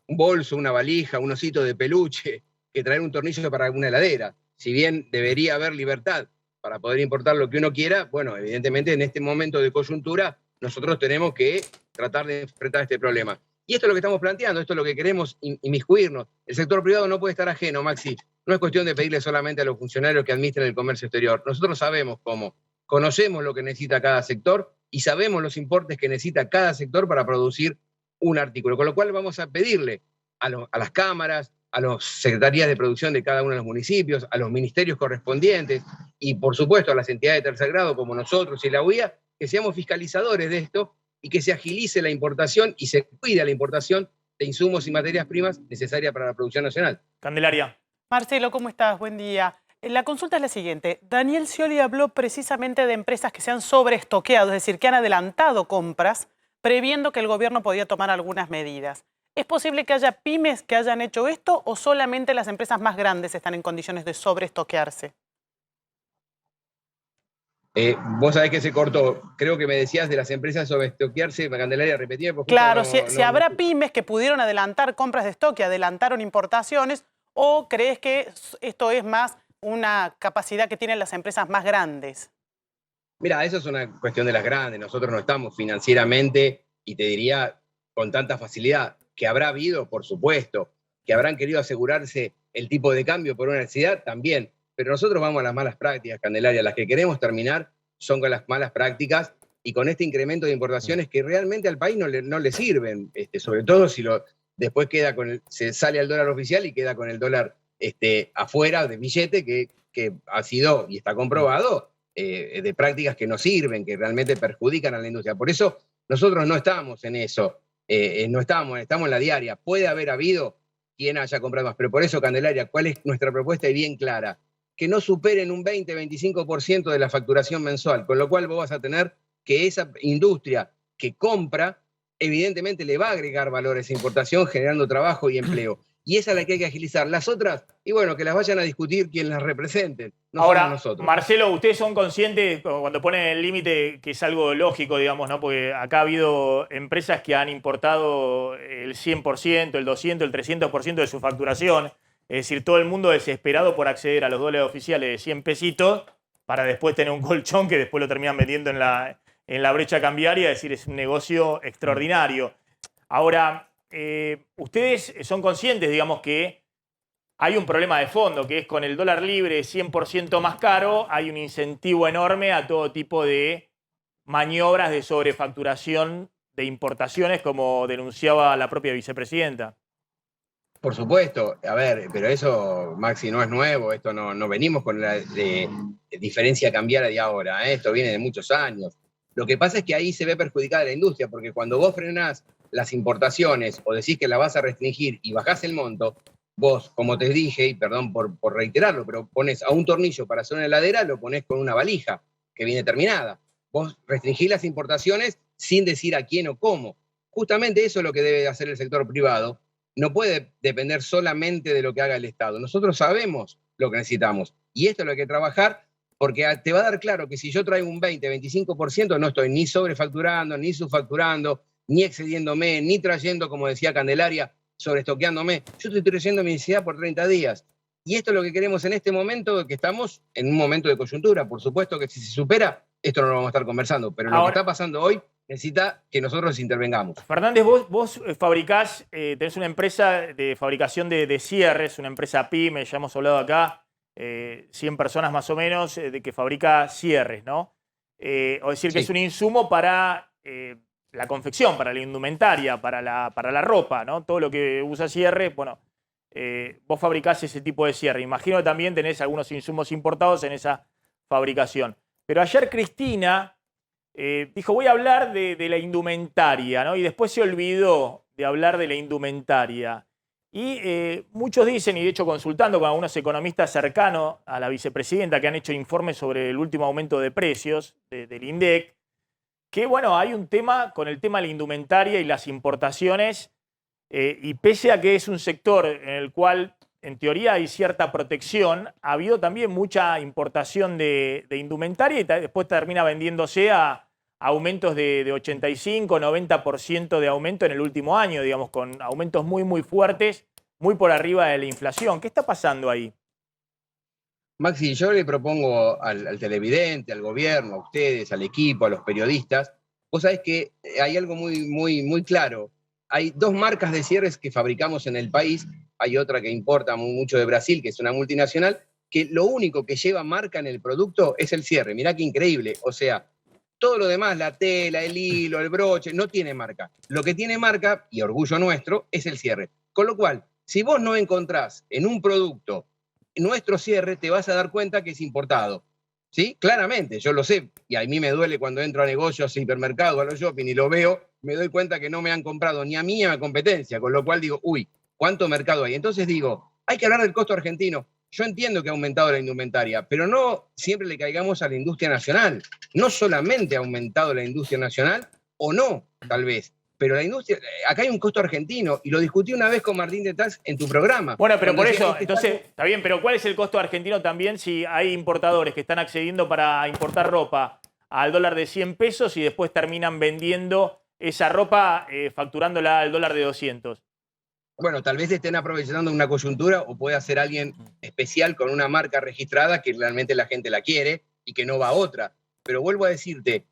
bolso, una valija, un osito de peluche, que traer un tornillo para una heladera. Si bien debería haber libertad para poder importar lo que uno quiera, bueno, evidentemente en este momento de coyuntura nosotros tenemos que tratar de enfrentar este problema. Y esto es lo que estamos planteando, esto es lo que queremos inmiscuirnos. El sector privado no puede estar ajeno, Maxi. No es cuestión de pedirle solamente a los funcionarios que administren el comercio exterior. Nosotros sabemos cómo. conocemos lo que necesita cada sector y sabemos los importes que necesita cada sector para producir un artículo. Con lo cual vamos a pedirle a las cámaras, a las secretarías de producción de cada uno de los municipios, a los ministerios correspondientes y, por supuesto, a las entidades de tercer grado como nosotros y la UIA, que seamos fiscalizadores de esto y que se agilice la importación y se cuide la importación de insumos y materias primas necesarias para la producción nacional. Candelaria. Marcelo, ¿cómo estás? Buen día. La consulta es la siguiente. Daniel Scioli habló precisamente de empresas que se han sobreestoqueado, es decir, que han adelantado compras previendo que el gobierno podía tomar algunas medidas. ¿Es posible que haya pymes que hayan hecho esto o solamente las empresas más grandes están en condiciones de sobreestoquearse? Vos sabés que se cortó. Creo que me decías de las empresas sobreestoquearse. Candelaria, repetía. Claro, si habrá pymes que pudieron adelantar compras de stock, que adelantaron importaciones, o crees que esto es más una capacidad que tienen las empresas más grandes. Mira, eso es una cuestión de las grandes. Nosotros no estamos financieramente, y te diría con tanta facilidad, que habrá habido, por supuesto, que habrán querido asegurarse el tipo de cambio por una necesidad, también. Pero nosotros vamos a las malas prácticas, Candelaria. Las que queremos terminar son con las malas prácticas y con este incremento de importaciones que realmente al país no le sirven, sobre todo si después queda se sale al dólar oficial y queda con el dólar afuera de billete, que ha sido y está comprobado de prácticas que no sirven, que realmente perjudican a la industria. Por eso nosotros no estamos en eso, estamos en la diaria. Puede haber habido quien haya comprado más, pero por eso, Candelaria, ¿cuál es nuestra propuesta? Y bien clara, que no superen un 20-25% de la facturación mensual, con lo cual vos vas a tener que esa industria que compra, evidentemente le va a agregar valor a esa importación, generando trabajo y empleo. Y esa es la que hay que agilizar. Las otras, y bueno, que las vayan a discutir quien las representen, no Ahora, somos nosotros. Marcelo, ¿ustedes son conscientes cuando ponen el límite que es algo lógico, digamos, ¿no? Porque acá ha habido empresas que han importado el 100%, el 200%, el 300% de su facturación. Es decir, todo el mundo desesperado por acceder a los dólares oficiales de 100 pesitos para después tener un colchón que después lo terminan vendiendo en la brecha cambiaria. Es decir, es un negocio extraordinario. Ahora, ustedes son conscientes, digamos, que hay un problema de fondo, que es con el dólar libre 100% más caro, hay un incentivo enorme a todo tipo de maniobras de sobrefacturación de importaciones, como denunciaba la propia vicepresidenta. Por supuesto, a ver, pero eso, Maxi, no es nuevo, esto no venimos con la diferencia cambiaria de ahora, esto viene de muchos años. Lo que pasa es que ahí se ve perjudicada la industria, porque cuando vos frenás las importaciones o decís que la vas a restringir y bajás el monto, vos, como te dije, y perdón por reiterarlo, pero pones a un tornillo para hacer una heladera, lo pones con una valija que viene terminada. Vos restringís las importaciones sin decir a quién o cómo. Justamente eso es lo que debe hacer el sector privado. No puede depender solamente de lo que haga el Estado. Nosotros sabemos lo que necesitamos y esto es lo que hay que trabajar, porque te va a dar claro que si yo traigo un 20-25%, no estoy ni sobrefacturando, ni subfacturando, ni excediéndome, ni trayendo, como decía Candelaria, sobreestoqueándome. Yo estoy trayendo mi necesidad por 30 días. Y esto es lo que queremos en este momento, que estamos en un momento de coyuntura. Por supuesto que si se supera, esto no lo vamos a estar conversando, pero lo que está pasando hoy necesita que nosotros intervengamos. Fernández, vos fabricás, tenés una empresa de fabricación de cierres, una empresa PYME, ya hemos hablado acá, 100 personas más o menos, de que fabrica cierres, ¿no? O decir que es un insumo para la confección, para la indumentaria, para la ropa, ¿no? Todo lo que usa cierres, bueno, vos fabricás ese tipo de cierre. Imagino que también tenés algunos insumos importados en esa fabricación. Pero ayer Cristina dijo, voy a hablar de la indumentaria, ¿no? Y después se olvidó de hablar de la indumentaria. Y muchos dicen, y de hecho consultando con algunos economistas cercanos a la vicepresidenta que han hecho informes sobre el último aumento de precios del INDEC, que bueno, hay un tema con el tema de la indumentaria y las importaciones, y pese a que es un sector en el cual en teoría hay cierta protección, ha habido también mucha importación de indumentaria y después termina vendiéndose a aumentos de 85, 90% de aumento en el último año, digamos, con aumentos muy, muy fuertes, muy por arriba de la inflación. ¿Qué está pasando ahí? Maxi, yo le propongo al televidente, al gobierno, a ustedes, al equipo, a los periodistas, vos sabés que hay algo muy, muy, muy claro. Hay dos marcas de cierres que fabricamos en el país, hay otra que importa mucho de Brasil, que es una multinacional, que lo único que lleva marca en el producto es el cierre. Mirá qué increíble. O sea, todo lo demás, la tela, el hilo, el broche, no tiene marca. Lo que tiene marca, y orgullo nuestro, es el cierre. Con lo cual, si vos no encontrás en un producto nuestro cierre, te vas a dar cuenta que es importado. ¿Sí? Claramente, yo lo sé. Y a mí me duele cuando entro a negocios, a hipermercados, a los shopping y lo veo, me doy cuenta que no me han comprado ni a mí ni a mi competencia. Con lo cual digo, uy, ¿cuánto mercado hay? Entonces digo, hay que hablar del costo argentino. Yo entiendo que ha aumentado la indumentaria, pero no siempre le caigamos a la industria nacional. No solamente ha aumentado la industria nacional, o no, tal vez, pero la industria, acá hay un costo argentino, y lo discutí una vez con Martín de Tax en tu programa. Bueno, pero por Cuando eso, entonces, está bien, pero ¿cuál es el costo argentino también si hay importadores que están accediendo para importar ropa al dólar de 100 pesos y después terminan vendiendo esa ropa facturándola al dólar de 200? Bueno, tal vez estén aprovechando una coyuntura o puede ser alguien especial con una marca registrada que realmente la gente la quiere y que no va a otra. Pero vuelvo a decirte,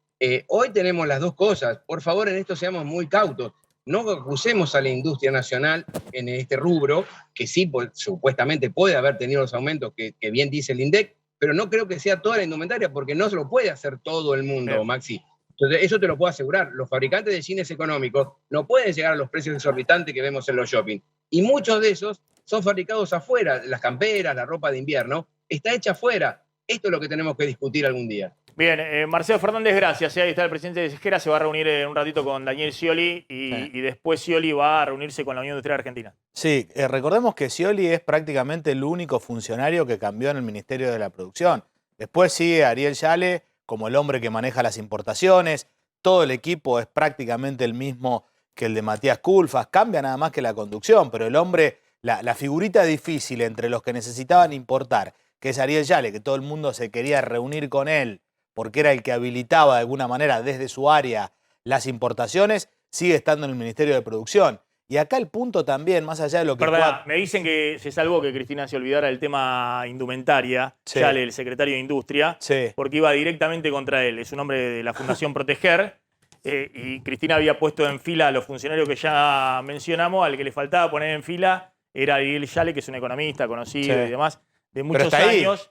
hoy tenemos las dos cosas. Por favor, en esto seamos muy cautos. No acusemos a la industria nacional en este rubro, que sí, supuestamente puede haber tenido los aumentos que bien dice el INDEC, pero no creo que sea toda la indumentaria porque no se lo puede hacer todo el mundo, Bien. Maxi. Entonces, eso te lo puedo asegurar. Los fabricantes de jeans económicos no pueden llegar a los precios exorbitantes que vemos en los shopping. Y muchos de esos son fabricados afuera. Las camperas, la ropa de invierno, está hecha afuera. Esto es lo que tenemos que discutir algún día. Bien, Marcelo Fernández, gracias. Ahí está el presidente de Sesquera, se va a reunir en un ratito con Daniel Scioli y después Scioli va a reunirse con la Unión Industrial Argentina. Sí, recordemos que Scioli es prácticamente el único funcionario que cambió en el Ministerio de la Producción. Después sigue Ariel Yale como el hombre que maneja las importaciones. Todo el equipo es prácticamente el mismo que el de Matías Culfas. Cambia nada más que la conducción, pero el hombre, la figurita difícil entre los que necesitaban importar, que es Ariel Yale, que todo el mundo se quería reunir con él porque era el que habilitaba de alguna manera desde su área las importaciones, sigue estando en el Ministerio de Producción. Y acá el punto también, más allá de lo que... Perdón, me dicen que se salvó que Cristina se olvidara del tema indumentaria, Sí. Yale, el secretario de Industria, Sí. porque iba directamente contra él. Es un hombre de la Fundación Proteger y Cristina había puesto en fila a los funcionarios que ya mencionamos. Al que le faltaba poner en fila era Ariel Yale, que es un economista conocido Sí. y demás, de muchos está ahí. años,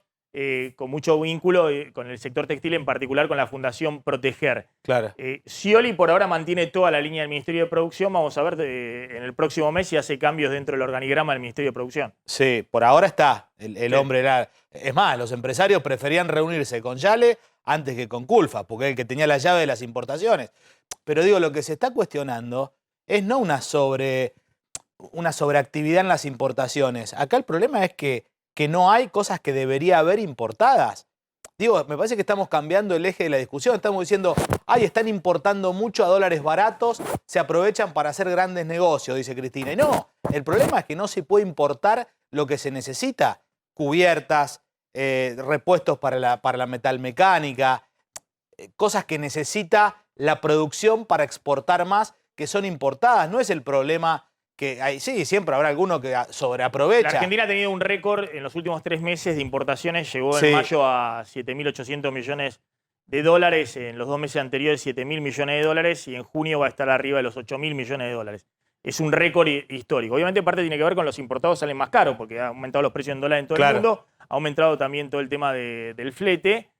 con mucho vínculo con el sector textil, en particular con la Fundación Proteger. Claro. Scioli por ahora mantiene toda la línea del Ministerio de Producción. Vamos a ver en el próximo mes si hace cambios dentro del organigrama del Ministerio de Producción. Sí, por ahora está. El Sí. hombre era... Es más, los empresarios preferían reunirse con Yale antes que con Culfas, porque es el que tenía la llave de las importaciones. Pero digo, lo que se está cuestionando es no una sobreactividad en las importaciones. Acá el problema es que no hay cosas que debería haber importadas. Digo, me parece que estamos cambiando el eje de la discusión. Estamos diciendo, ay, están importando mucho a dólares baratos, se aprovechan para hacer grandes negocios, dice Cristina. Y no, el problema es que no se puede importar lo que se necesita. Cubiertas, repuestos para la metalmecánica, cosas que necesita la producción para exportar más, que son importadas. No es el problema que hay. Sí, siempre habrá alguno que sobreaprovecha. La Argentina ha tenido un récord en los últimos 3 meses de importaciones. Llegó Sí. en mayo a 7.800 millones de dólares. En los 2 meses anteriores, 7.000 millones de dólares. Y en junio va a estar arriba de los 8.000 millones de dólares. Es un récord histórico. Obviamente, parte tiene que ver con los importados salen más caros, porque ha aumentado los precios en dólares en todo Claro. el mundo. Ha aumentado también todo el tema del flete.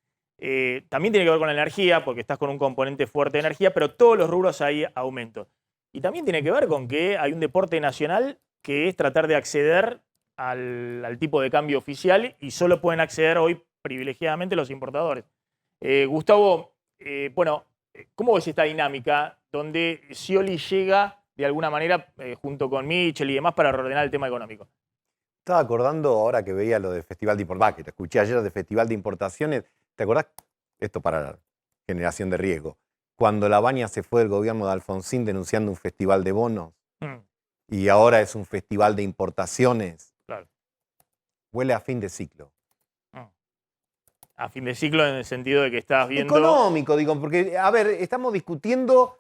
También tiene que ver con la energía, porque estás con un componente fuerte de energía, pero todos los rubros hay aumentos. Y también tiene que ver con que hay un deporte nacional que es tratar de acceder al tipo de cambio oficial y solo pueden acceder hoy privilegiadamente los importadores. Gustavo, bueno, ¿cómo ves esta dinámica donde Scioli llega de alguna manera junto con Mitchell y demás para reordenar el tema económico? Estaba acordando ahora que veía lo del Festival de Importaciones, que te escuché ayer del Festival de Importaciones. ¿Te acordás? Esto para la generación de riesgo. Cuando la Baña se fue del gobierno de Alfonsín denunciando un festival de bonos y ahora es un festival de importaciones. Claro. Huele a fin de ciclo. A fin de ciclo en el sentido de que estás viendo... Económico, digo, porque, a ver, estamos discutiendo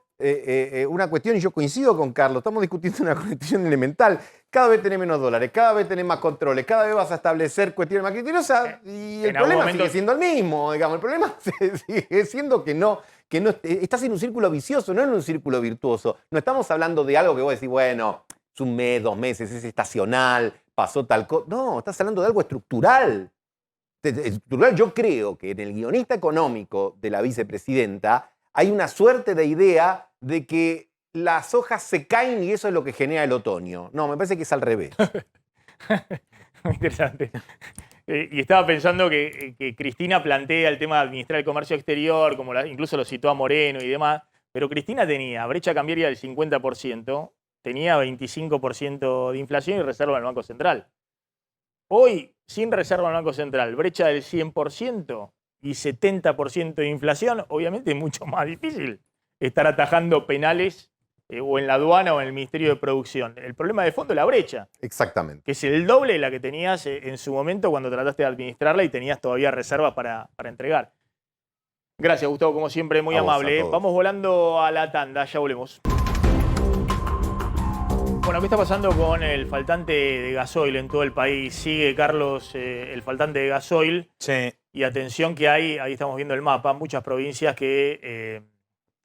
una cuestión, y yo coincido con Carlos, estamos discutiendo una cuestión elemental. Cada vez tenés menos dólares, cada vez tenés más controles, cada vez vas a establecer cuestiones más criteriosas y el problema sigue siendo el mismo, digamos. El problema sigue siendo que no estás en un círculo vicioso, no en un círculo virtuoso. No estamos hablando de algo que vos decís, bueno, es un mes, 2 meses, es estacional, pasó tal cosa. No, estás hablando de algo estructural. Yo creo que en el guionista económico de la vicepresidenta hay una suerte de idea de que las hojas se caen y eso es lo que genera el otoño. No, me parece que es al revés. Muy interesante. Y estaba pensando que Cristina plantea el tema de administrar el comercio exterior, como incluso lo citó a Moreno y demás, pero Cristina tenía brecha cambiaria del 50%, tenía 25% de inflación y reserva del Banco Central. Hoy, sin reserva del Banco Central, brecha del 100% y 70% de inflación, obviamente es mucho más difícil estar atajando penales o en la aduana o en el Ministerio de Producción. El problema de fondo es la brecha. Exactamente. Que es el doble de la que tenías en su momento cuando trataste de administrarla y tenías todavía reservas para entregar. Gracias, Gustavo, como siempre, muy amable. Vamos volando a la tanda, ya volvemos. Bueno, ¿qué está pasando con el faltante de gasoil en todo el país? Sigue, Carlos, el faltante de gasoil. Sí. Y atención que hay, ahí estamos viendo el mapa, muchas provincias que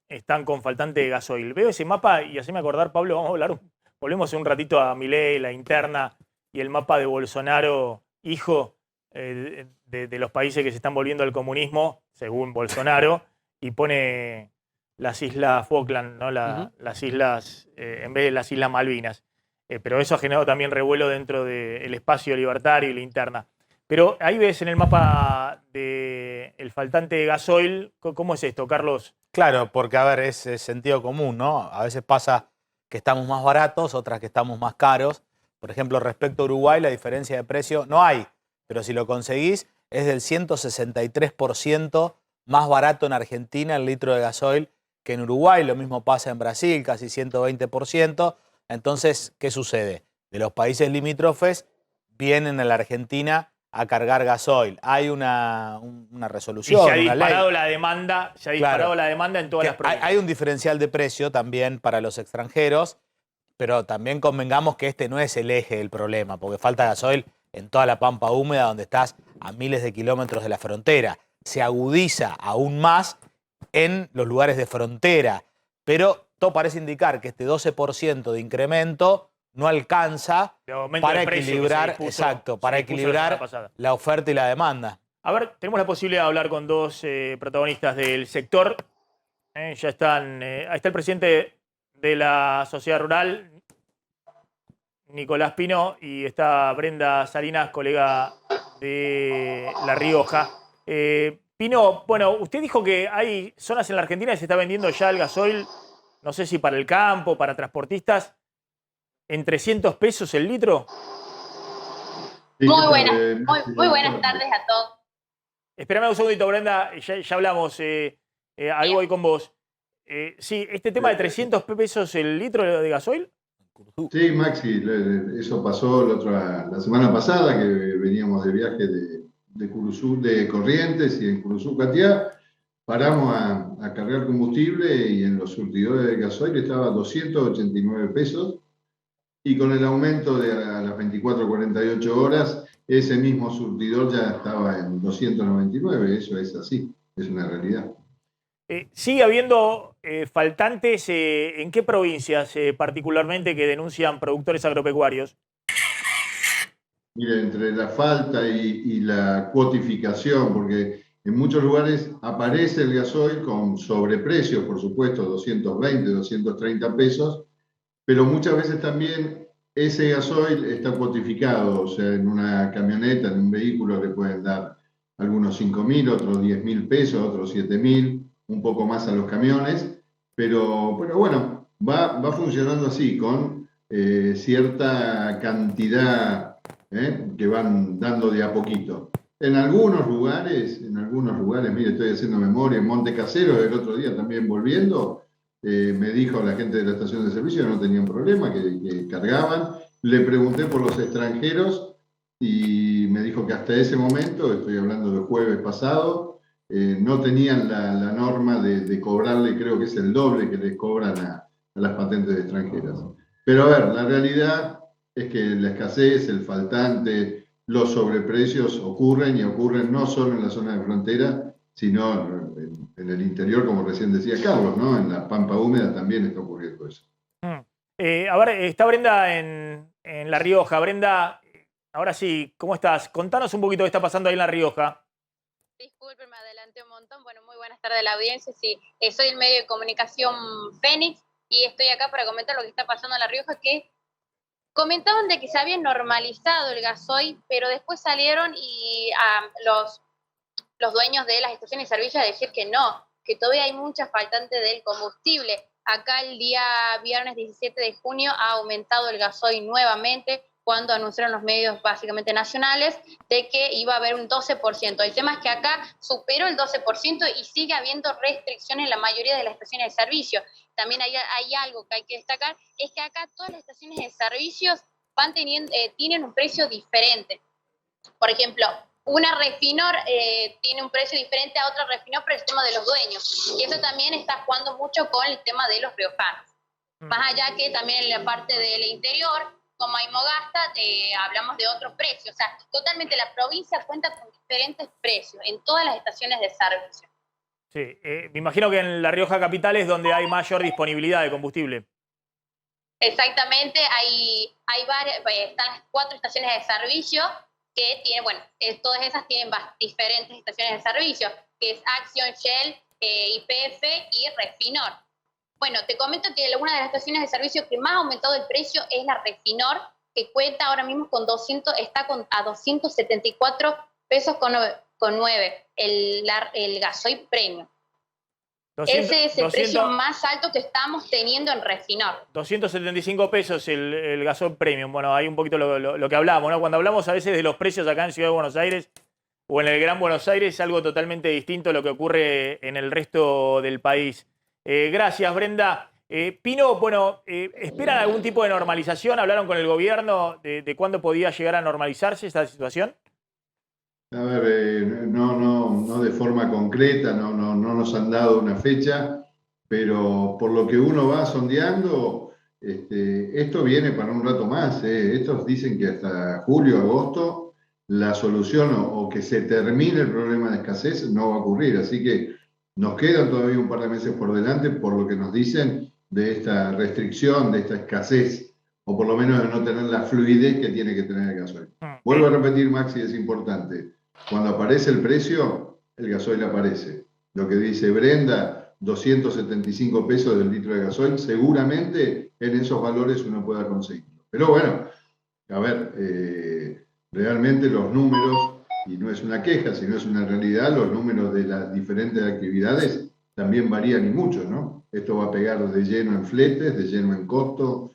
están con faltante de gasoil. Veo ese mapa y haceme acordar, Pablo, vamos a hablar, volvemos un ratito a Milei, la interna y el mapa de Bolsonaro, hijo de los países que se están volviendo al comunismo, según Bolsonaro, y pone las Islas Falkland, ¿no? Las islas, en vez de las Islas Malvinas. Pero eso ha generado también revuelo dentro del espacio libertario y la interna. Pero ahí ves en el mapa del faltante de gasoil, ¿cómo es esto, Carlos? Claro, porque a ver, es sentido común, ¿no? A veces pasa que estamos más baratos, otras que estamos más caros. Por ejemplo, respecto a Uruguay, la diferencia de precio no hay, pero si lo conseguís, es del 163% más barato en Argentina el litro de gasoil que en Uruguay. Lo mismo pasa en Brasil, casi 120%. Entonces, ¿qué sucede? De los países limítrofes vienen a la Argentina a cargar gasoil. Hay una resolución. Y se ha una disparado ley. la demanda, la demanda en todas las provincias. Hay un diferencial de precio también para los extranjeros, pero también convengamos que este no es el eje del problema, porque falta gasoil en toda la pampa húmeda donde estás a miles de kilómetros de la frontera. Se agudiza aún más en los lugares de frontera, pero todo parece indicar que este 12% de incremento no alcanza para equilibrar, la oferta y la demanda. A ver, tenemos la posibilidad de hablar con dos protagonistas del sector. Ya están, ahí está el presidente de la Sociedad Rural, Nicolás Pino, y está Brenda Salinas, colega de La Rioja. Pino, bueno, usted dijo que hay zonas en la Argentina que se está vendiendo ya el gasoil, no sé si para el campo, para transportistas, en 300 pesos el litro. Muy buenas tardes a todos. Espérame un segundito, Brenda, ya hablamos, ahí voy con vos. Sí, este tema de 300 pesos el litro de gasoil. Sí, Maxi, eso pasó la semana pasada, que veníamos de viaje de Corrientes y en Curuzú, Catiá. Paramos a cargar combustible y en los surtidores de gasoil estaba a 289 pesos. Y con el aumento de a las 24 o 48 horas, ese mismo surtidor ya estaba en 299. Eso es así, es una realidad. ¿Sigue habiendo faltantes en qué provincias particularmente que denuncian productores agropecuarios? Mire, entre la falta y la cuotificación, porque en muchos lugares aparece el gasoil con sobreprecio, por supuesto, 220, 230 pesos, pero muchas veces también ese gasoil está cuotificado, o sea, en una camioneta, en un vehículo le pueden dar algunos 5.000, otros 10.000 pesos, otros 7.000, un poco más a los camiones, pero bueno, va funcionando así, con cierta cantidad que van dando de a poquito. En algunos lugares, mire, estoy haciendo memoria, en Monte Casero, el otro día también volviendo, me dijo la gente de la estación de servicio que no tenían problema, que cargaban. Le pregunté por los extranjeros y me dijo que hasta ese momento, estoy hablando del jueves pasado, no tenían la norma de cobrarle, creo que es el doble que les cobran a las patentes extranjeras. Pero a ver, la realidad es que la escasez, el faltante, los sobreprecios ocurren y ocurren no solo en la zona de frontera, sino en el interior, como recién decía Carlos, ¿no? En la pampa húmeda también está ocurriendo eso. A ver, está Brenda en La Rioja. Brenda, Ahora sí, ¿cómo estás? Contanos un poquito qué está pasando ahí en La Rioja. Disculpen, me adelanté un montón. Bueno, muy buenas tardes a la audiencia. Sí, soy el medio de comunicación Fénix y estoy acá para comentar lo que está pasando en La Rioja, que comentaban de que se había normalizado el gasoil, pero después salieron y los dueños de las estaciones de servicio a decir que no, que todavía hay mucha faltante del combustible. Acá el día viernes 17 de junio ha aumentado el gasoil nuevamente, cuando anunciaron los medios básicamente nacionales de que iba a haber un 12%. El tema es que acá superó el 12% y sigue habiendo restricciones en la mayoría de las estaciones de servicio. También hay algo que hay que destacar, es que acá todas las estaciones de servicios tienen un precio diferente. Por ejemplo, una Refinor tiene un precio diferente a otra Refinor por el tema de los dueños. Y eso también está jugando mucho con el tema de los riojanos. Más allá que también en la parte del interior, como Aymogasta, hablamos de otros precios. O sea, totalmente la provincia cuenta con diferentes precios en todas las estaciones de servicio. Sí, me imagino que en La Rioja Capital es donde hay mayor disponibilidad de combustible. Exactamente, hay varias, están las 4 estaciones de servicio que tienen, bueno, todas esas tienen diferentes estaciones de servicio, que es Action, Shell, YPF y Refinor. Bueno, te comento que una de las estaciones de servicio que más ha aumentado el precio es la Refinor, que cuenta ahora mismo con a 274 pesos con 9 el gasoil premium. Ese es el precio más alto que estamos teniendo en Refinor. 275 pesos el gasoil premium. Bueno, hay un poquito lo que hablamos, ¿no? Cuando hablamos a veces de los precios acá en Ciudad de Buenos Aires o en el Gran Buenos Aires, es algo totalmente distinto a lo que ocurre en el resto del país. Gracias, Brenda. Pino, bueno, ¿esperan algún tipo de normalización? ¿Hablaron con el gobierno de cuándo podía llegar a normalizarse esta situación? A ver, no de forma concreta, no nos han dado una fecha, pero por lo que uno va sondeando, esto viene para un rato más. Estos dicen que hasta julio, agosto, la solución o que se termine el problema de escasez no va a ocurrir. Así que nos quedan todavía un par de meses por delante, por lo que nos dicen de esta restricción, de esta escasez, o por lo menos de no tener la fluidez que tiene que tener el gasoil. Vuelvo a repetir, Maxi, es importante. Cuando aparece el precio, el gasoil aparece. Lo que dice Brenda, 275 pesos del litro de gasoil, seguramente en esos valores uno pueda conseguirlo. Pero bueno, a ver, realmente los números, y no es una queja, sino es una realidad, los números de las diferentes actividades también varían y mucho, ¿no? Esto va a pegar de lleno en fletes, de lleno en costo,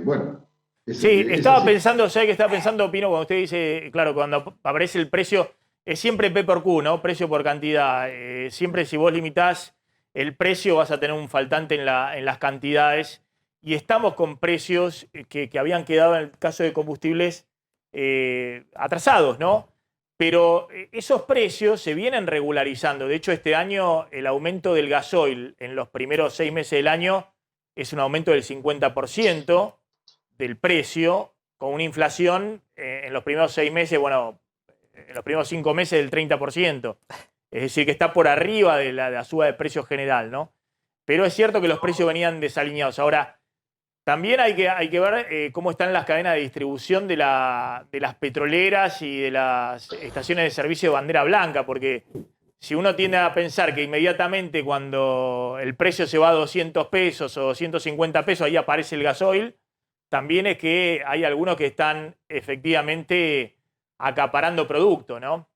bueno. Sí, estaba pensando, ¿sabes qué estaba pensando, Pino, cuando usted dice, claro, cuando aparece el precio, es siempre P por Q, ¿no? Precio por cantidad. Siempre si vos limitás el precio vas a tener un faltante en las cantidades. Y estamos con precios que habían quedado en el caso de combustibles atrasados, ¿no? Pero esos precios se vienen regularizando. De hecho, este año el aumento del gasoil en los primeros 6 meses del año es un aumento del 50% del precio, con una inflación en los primeros 6 meses, bueno, en los primeros 5 meses del 30%. Es decir, que está por arriba de la suba de precios general, ¿no? Pero es cierto que los precios venían desalineados. Ahora, también hay que ver cómo están las cadenas de distribución de las petroleras y de las estaciones de servicio de bandera blanca, porque si uno tiende a pensar que inmediatamente cuando el precio se va a 200 pesos o 250 pesos, ahí aparece el gasoil, también es que hay algunos que están efectivamente acaparando producto, ¿no?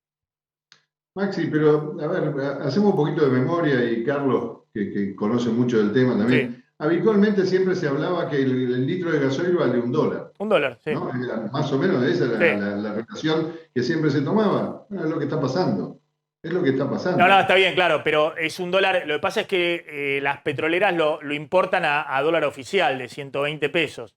Maxi, pero a ver, hacemos un poquito de memoria y Carlos, que conoce mucho del tema también. Sí. Habitualmente siempre se hablaba que el litro de gasoil vale $1. $1, sí. ¿No? Más o menos esa era la relación que siempre se tomaba. Bueno, es lo que está pasando. Es lo que está pasando. No, está bien, claro, pero es $1. Lo que pasa es que las petroleras lo importan a dólar oficial de 120 pesos.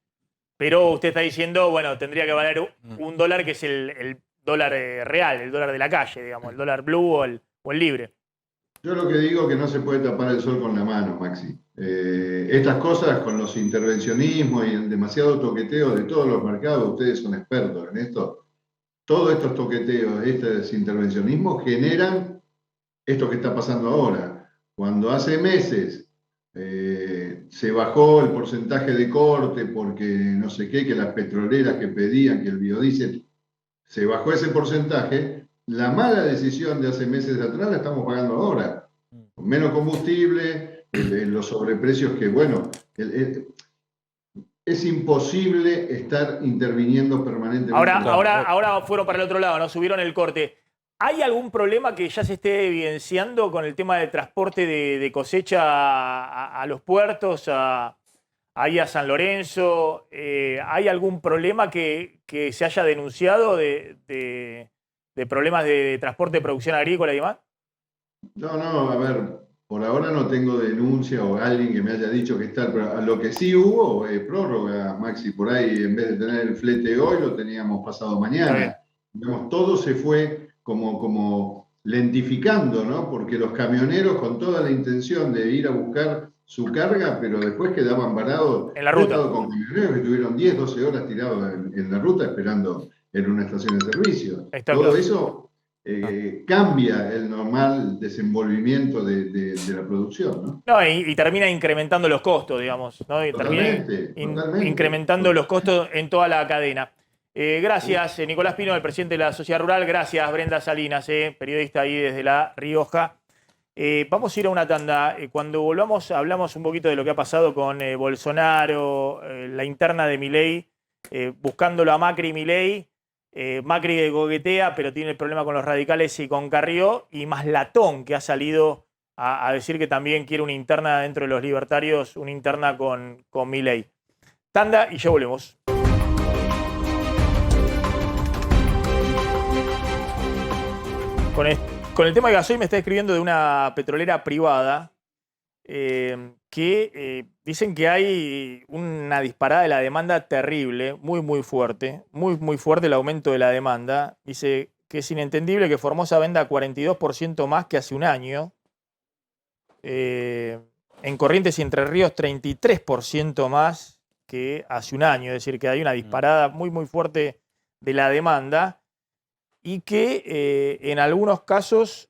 Pero usted está diciendo, bueno, tendría que valer $1, que es el dólar real, el dólar de la calle, digamos, el dólar blue o el libre. Yo lo que digo es que no se puede tapar el sol con la mano, Maxi. Estas cosas con los intervencionismos y el demasiado toqueteo de todos los mercados, ustedes son expertos en esto, todos estos toqueteos, estos intervencionismos generan esto que está pasando ahora. Cuando hace meses se bajó el porcentaje de corte porque no sé qué, que las petroleras que pedían que el biodiesel se bajó ese porcentaje, la mala decisión de hace meses atrás la estamos pagando ahora. Con menos combustible, los sobreprecios que, bueno, es imposible estar interviniendo permanentemente. Ahora fueron para el otro lado, ¿no? Subieron el corte. ¿Hay algún problema que ya se esté evidenciando con el tema del transporte de cosecha a los puertos, ahí a San Lorenzo? ¿Hay algún problema que se haya denunciado de problemas de transporte de producción agrícola y demás? No, a ver, por ahora no tengo denuncia o alguien que me haya dicho que está, pero a lo que sí hubo, prórroga, Maxi, por ahí en vez de tener el flete hoy, lo teníamos pasado mañana. Digamos, todo se fue como lentificando, ¿no? Porque los camioneros con toda la intención de ir a buscar su carga, pero después quedaban varados en la ruta. Con camioneros que estuvieron 10, 12 horas tirados en la ruta esperando en una estación de servicio. Todo eso cambia el normal desenvolvimiento de la producción, ¿no? No, y termina incrementando los costos, digamos, ¿no? Y Totalmente. Incrementando los costos en toda la cadena. Gracias, Nicolás Pino, el presidente de la Sociedad Rural. Gracias, Brenda Salinas, periodista ahí desde La Rioja. Vamos a ir a una tanda. Cuando volvamos, hablamos un poquito de lo que ha pasado con Bolsonaro, la interna de Milei, buscándolo a Macri y Milei. Macri coquetea, pero tiene el problema con los radicales y con Carrió, y Maslatón, que ha salido a decir que también quiere una interna dentro de los libertarios, una interna con Milei. Tanda y ya volvemos. Con el tema de gasoil me está escribiendo de una petrolera privada que dicen que hay una disparada de la demanda terrible, muy fuerte, muy fuerte el aumento de la demanda. Dice que es inentendible que Formosa venda 42% más que hace un año. En Corrientes y Entre Ríos 33% más que hace un año. Es decir, que hay una disparada muy fuerte de la demanda y que en algunos casos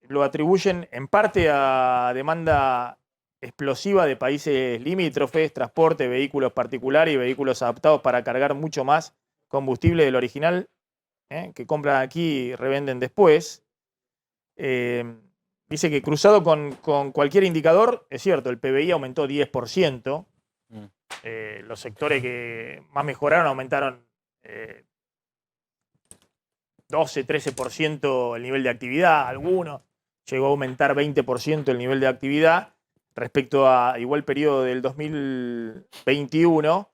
lo atribuyen en parte a demanda explosiva de países limítrofes, transporte, vehículos particulares y vehículos adaptados para cargar mucho más combustible del original, que compran aquí y revenden después. Dice que cruzado con cualquier indicador, es cierto, el PBI aumentó 10%. Los sectores que más mejoraron aumentaron 12, 13% el nivel de actividad, algunos. Llegó a aumentar 20% el nivel de actividad respecto a igual periodo del 2021,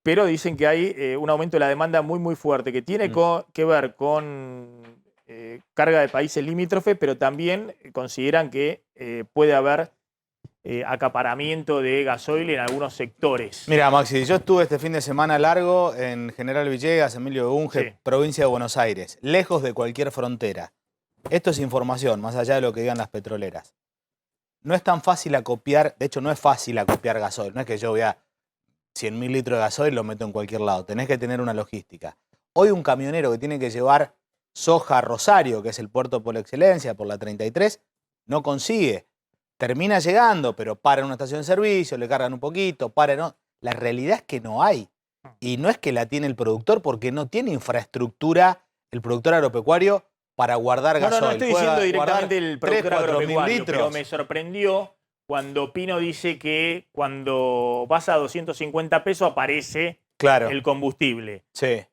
pero dicen que hay un aumento de la demanda muy fuerte, que tiene que ver con carga de países limítrofes, pero también consideran que puede haber acaparamiento de gasoil en algunos sectores. Mira, Maxi, yo estuve este fin de semana largo en General Villegas, Emilio Bunge, provincia de Buenos Aires, lejos de cualquier frontera. Esto es información, más allá de lo que digan las petroleras. No es tan fácil acopiar, de hecho no es fácil acopiar gasoil, no es que yo vea 100.000 litros de gasoil y lo meto en cualquier lado, tenés que tener una logística. Hoy un camionero que tiene que llevar soja a Rosario, que es el puerto por excelencia, por la 33, no consigue. Termina llegando, pero para en una estación de servicio, le cargan un poquito, para no. La realidad es que no hay. Y no es que la tiene el productor porque no tiene infraestructura el productor agropecuario para guardar gasoil. No estoy diciendo directamente el productor agropecuario, pero me sorprendió cuando Pino dice que cuando vas a 250 pesos aparece el combustible. Sí.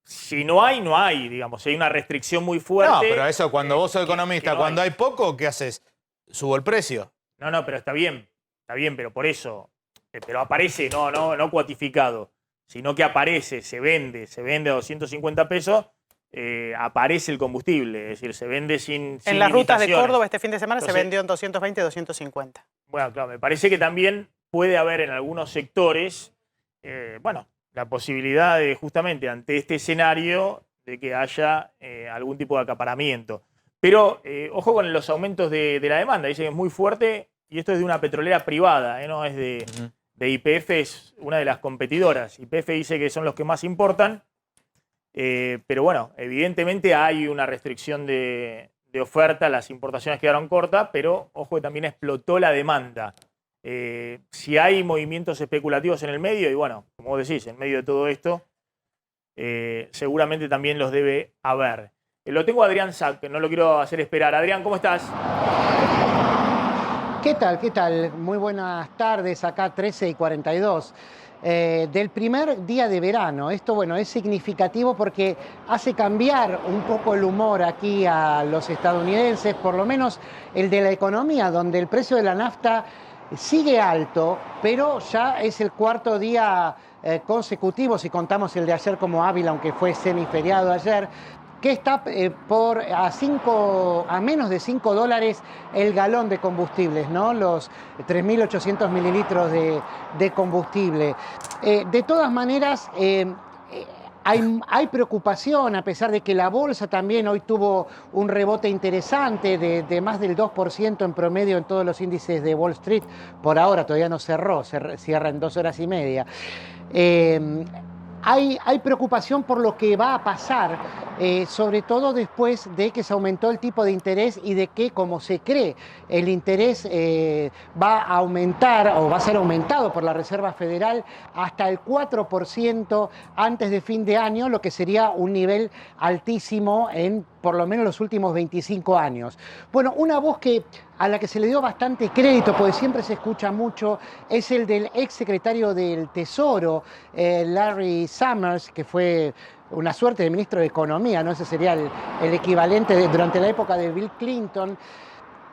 Si no hay, no hay, digamos. Si hay una restricción muy fuerte. No, pero eso cuando vos sos economista, cuando hay poco, ¿qué haces? ¿Subo el precio? No, pero está bien, pero por eso. Pero aparece, no cuantificado, sino que aparece, se vende a 250 pesos, aparece el combustible, es decir, se vende sin En las rutas de limitaciones. Córdoba este fin de semana se vendió en 220, 250. Bueno, claro, me parece que también puede haber en algunos sectores, la posibilidad de justamente ante este escenario de que haya algún tipo de acaparamiento. Pero ojo con los aumentos de la demanda, dice que es muy fuerte y esto es de una petrolera privada, no es de YPF, es una de las competidoras. YPF dice que son los que más importan, pero bueno, evidentemente hay una restricción de oferta, las importaciones quedaron cortas, pero ojo que también explotó la demanda. Si hay movimientos especulativos en el medio, y bueno, como vos decís, en medio de todo esto, seguramente también los debe haber. Lo tengo a Adrián Sack, que no lo quiero hacer esperar. Adrián, ¿cómo estás? ¿Qué tal? ¿Qué tal? Muy buenas tardes, acá 13:42. Del primer día de verano. Esto, bueno, es significativo porque hace cambiar un poco el humor aquí a los estadounidenses, por lo menos el de la economía, donde el precio de la nafta sigue alto, pero ya es el cuarto día consecutivo, si contamos el de ayer como hábil, aunque fue semiferiado ayer, que está a menos de $5 el galón de combustibles, ¿no? Los 3.800 mililitros de combustible. De todas maneras, hay preocupación, a pesar de que la bolsa también hoy tuvo un rebote interesante de más del 2% en promedio en todos los índices de Wall Street. Por ahora todavía no cerró, cierra en 2 horas y media. Hay preocupación por lo que va a pasar, sobre todo después de que se aumentó el tipo de interés y de que, como se cree, el interés va a aumentar o va a ser aumentado por la Reserva Federal hasta el 4% antes de fin de año, lo que sería un nivel altísimo en por lo menos los últimos 25 años. Bueno, una voz a la que se le dio bastante crédito, porque siempre se escucha mucho, es el del ex secretario del Tesoro, Larry Summers, que fue una suerte de ministro de Economía, ¿no? Ese sería el equivalente durante la época de Bill Clinton,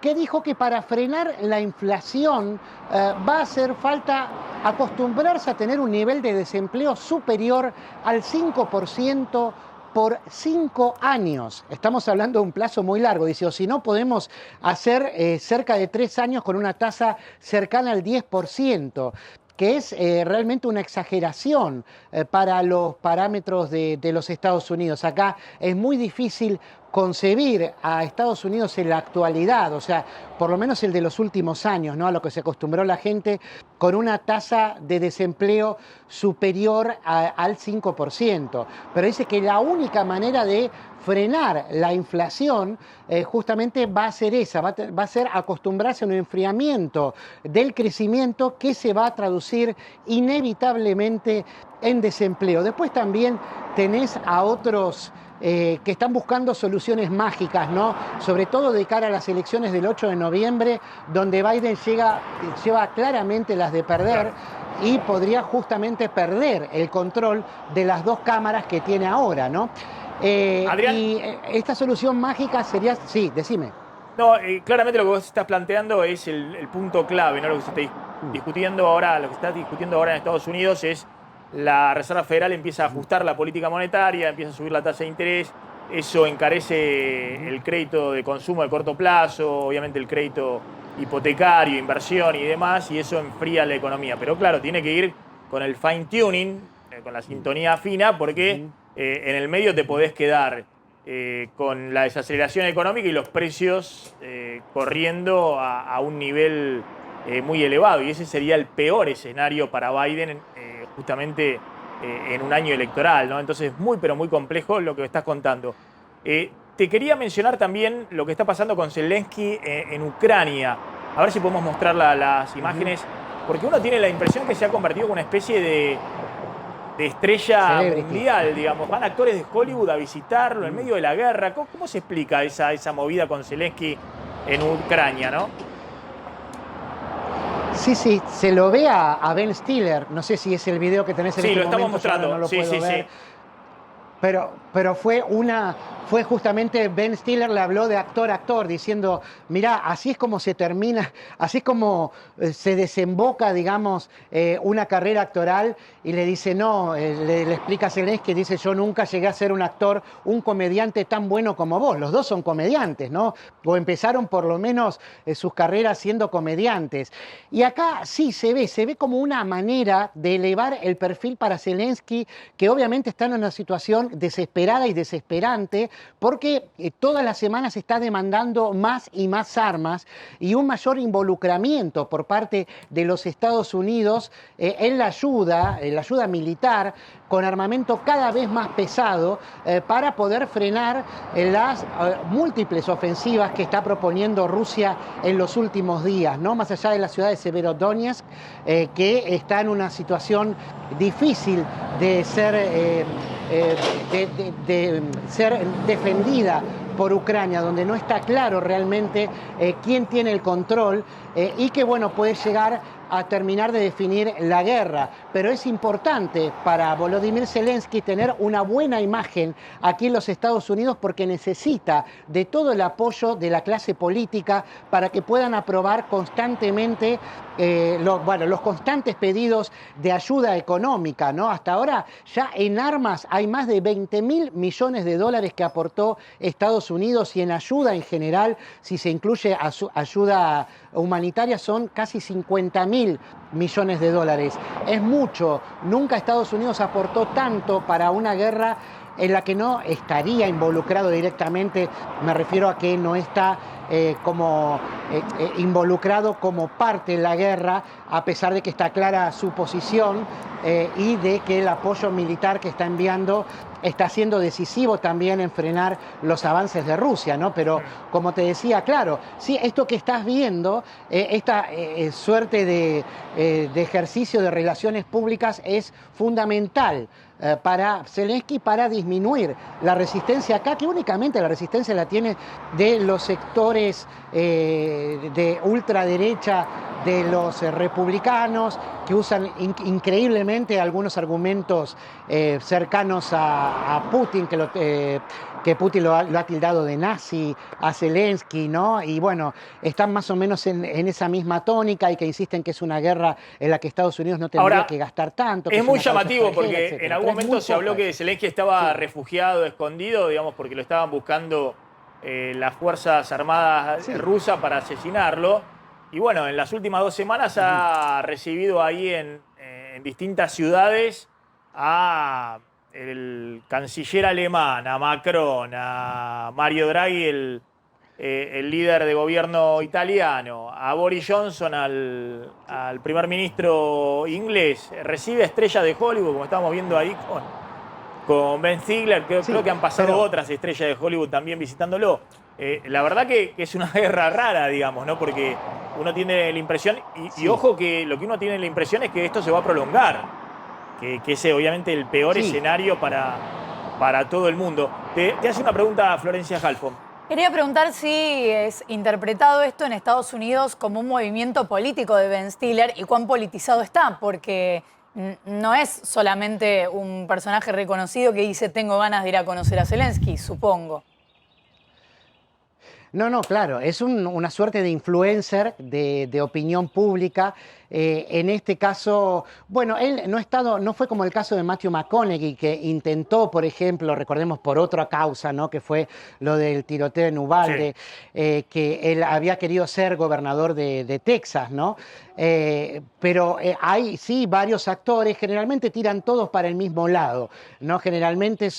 que dijo que para frenar la inflación va a hacer falta acostumbrarse a tener un nivel de desempleo superior al 5% por 5 años. Estamos hablando de un plazo muy largo. Dice, o si no, podemos hacer cerca de 3 años con una tasa cercana al 10%, que es realmente una exageración para los parámetros de los Estados Unidos. Acá es muy difícil concebir a Estados Unidos en la actualidad, o sea, por lo menos el de los últimos años, ¿no? A lo que se acostumbró la gente, con una tasa de desempleo superior al 5%. Pero dice que la única manera de frenar la inflación justamente va a ser esa, va a ser acostumbrarse a un enfriamiento del crecimiento que se va a traducir inevitablemente en desempleo. Después también tenés a otros que están buscando soluciones mágicas, ¿no? Sobre todo de cara a las elecciones del 8 de noviembre, donde Biden lleva claramente las de perder y podría justamente perder el control de las 2 cámaras que tiene ahora, ¿no? Adrián. Y esta solución mágica sería... Sí, decime. No, claramente lo que vos estás planteando es el punto clave, ¿no? Lo que se está discutiendo ahora, lo que está discutiendo ahora en Estados Unidos es la Reserva Federal empieza a ajustar la política monetaria, empieza a subir la tasa de interés, eso encarece el crédito de consumo de corto plazo, obviamente el crédito hipotecario, inversión y demás, y eso enfría la economía. Pero claro, tiene que ir con el fine tuning, con la sintonía fina, porque en el medio te podés quedar con la desaceleración económica y los precios corriendo a un nivel muy elevado, y ese sería el peor escenario para Biden justamente en un año electoral, ¿no? Entonces, muy pero muy complejo lo que me estás contando. Te quería mencionar también lo que está pasando con Zelensky en Ucrania. A ver si podemos mostrar las imágenes, porque uno tiene la impresión que se ha convertido en una especie de estrella mundial, digamos. Van actores de Hollywood a visitarlo en medio de la guerra. ¿Cómo se explica esa movida con Zelensky en Ucrania, no? Sí, se lo ve a Ben Stiller. No sé si es el video que tenés en este momento. Sí, lo estamos mostrando. No lo puedo ver. Sí. Pero fue justamente Ben Stiller, le habló de actor a actor, diciendo, mirá, así es como se termina, así es como se desemboca, digamos, una carrera actoral, y le dice, no, le explica a Zelensky, dice, yo nunca llegué a ser un actor, un comediante tan bueno como vos. Los dos son comediantes, ¿no? O empezaron por lo menos sus carreras siendo comediantes. Y acá sí se ve como una manera de elevar el perfil para Zelensky, que obviamente está en una situación desesperada y desesperante, porque todas las semanas está demandando más y más armas y un mayor involucramiento por parte de los Estados Unidos en la ayuda militar, con armamento cada vez más pesado para poder frenar las múltiples ofensivas que está proponiendo Rusia en los últimos días, ¿no? Más allá de la ciudad de Severodonetsk, que está en una situación difícil de ser de ser defendida por Ucrania, donde no está claro realmente quién tiene el control y que, bueno, puede llegar a terminar de definir la guerra. Pero es importante para Volodymyr Zelensky tener una buena imagen aquí en los Estados Unidos porque necesita de todo el apoyo de la clase política para que puedan aprobar constantemente los constantes pedidos de ayuda económica, ¿no? Hasta ahora ya en armas hay más de 20.000 millones de dólares que aportó Estados Unidos y en ayuda en general, si se incluye ayuda humanitaria, son casi 50.000 millones de dólares. Es mucho. Nunca Estados Unidos aportó tanto para una guerra en la que no estaría involucrado directamente. Me refiero a que no está involucrado como parte en la guerra, a pesar de que está clara su posición y de que el apoyo militar que está enviando está siendo decisivo también en frenar los avances de Rusia, ¿no? Pero como te decía, claro, sí, esto que estás viendo, esta suerte de ejercicio de relaciones públicas es fundamental para Zelensky para disminuir la resistencia acá, que únicamente la resistencia la tiene de los sectores de ultraderecha, de los republicanos, que usan increíblemente algunos argumentos cercanos a Putin, que Putin lo ha tildado de nazi a Zelensky, ¿no? Y bueno, están más o menos en esa misma tónica y que insisten que es una guerra en la que Estados Unidos no tendría que gastar tanto. Es muy llamativo porque en algún momento se habló que Zelensky estaba refugiado, escondido, digamos, porque lo estaban buscando las Fuerzas Armadas rusas para asesinarlo. Y bueno, en las últimas 2 semanas ha recibido ahí en distintas ciudades a el canciller alemán, a Macron, a Mario Draghi, el líder de gobierno italiano, a Boris Johnson, al primer ministro inglés. Recibe estrellas de Hollywood, como estamos viendo ahí con Ben Stiller. Creo que han pasado otras estrellas de Hollywood también visitándolo. La verdad que es una guerra rara, digamos, ¿no? Porque uno tiene la impresión, y ojo que lo que uno tiene la impresión es que esto se va a prolongar, que es obviamente el peor escenario para todo el mundo. Te hace una pregunta Florencia Halfon. Quería preguntar si es interpretado esto en Estados Unidos como un movimiento político de Ben Stiller y cuán politizado está, porque no es solamente un personaje reconocido que dice tengo ganas de ir a conocer a Zelensky, supongo. No, claro, es una suerte de influencer de opinión pública. En este caso, bueno, él no fue como el caso de Matthew McConaughey, que intentó, por ejemplo, recordemos por otra causa, ¿no? Que fue lo del tiroteo en Uvalde, que él había querido ser gobernador de Texas, ¿no? Pero hay sí varios actores, generalmente tiran todos para el mismo lado, ¿no? Generalmente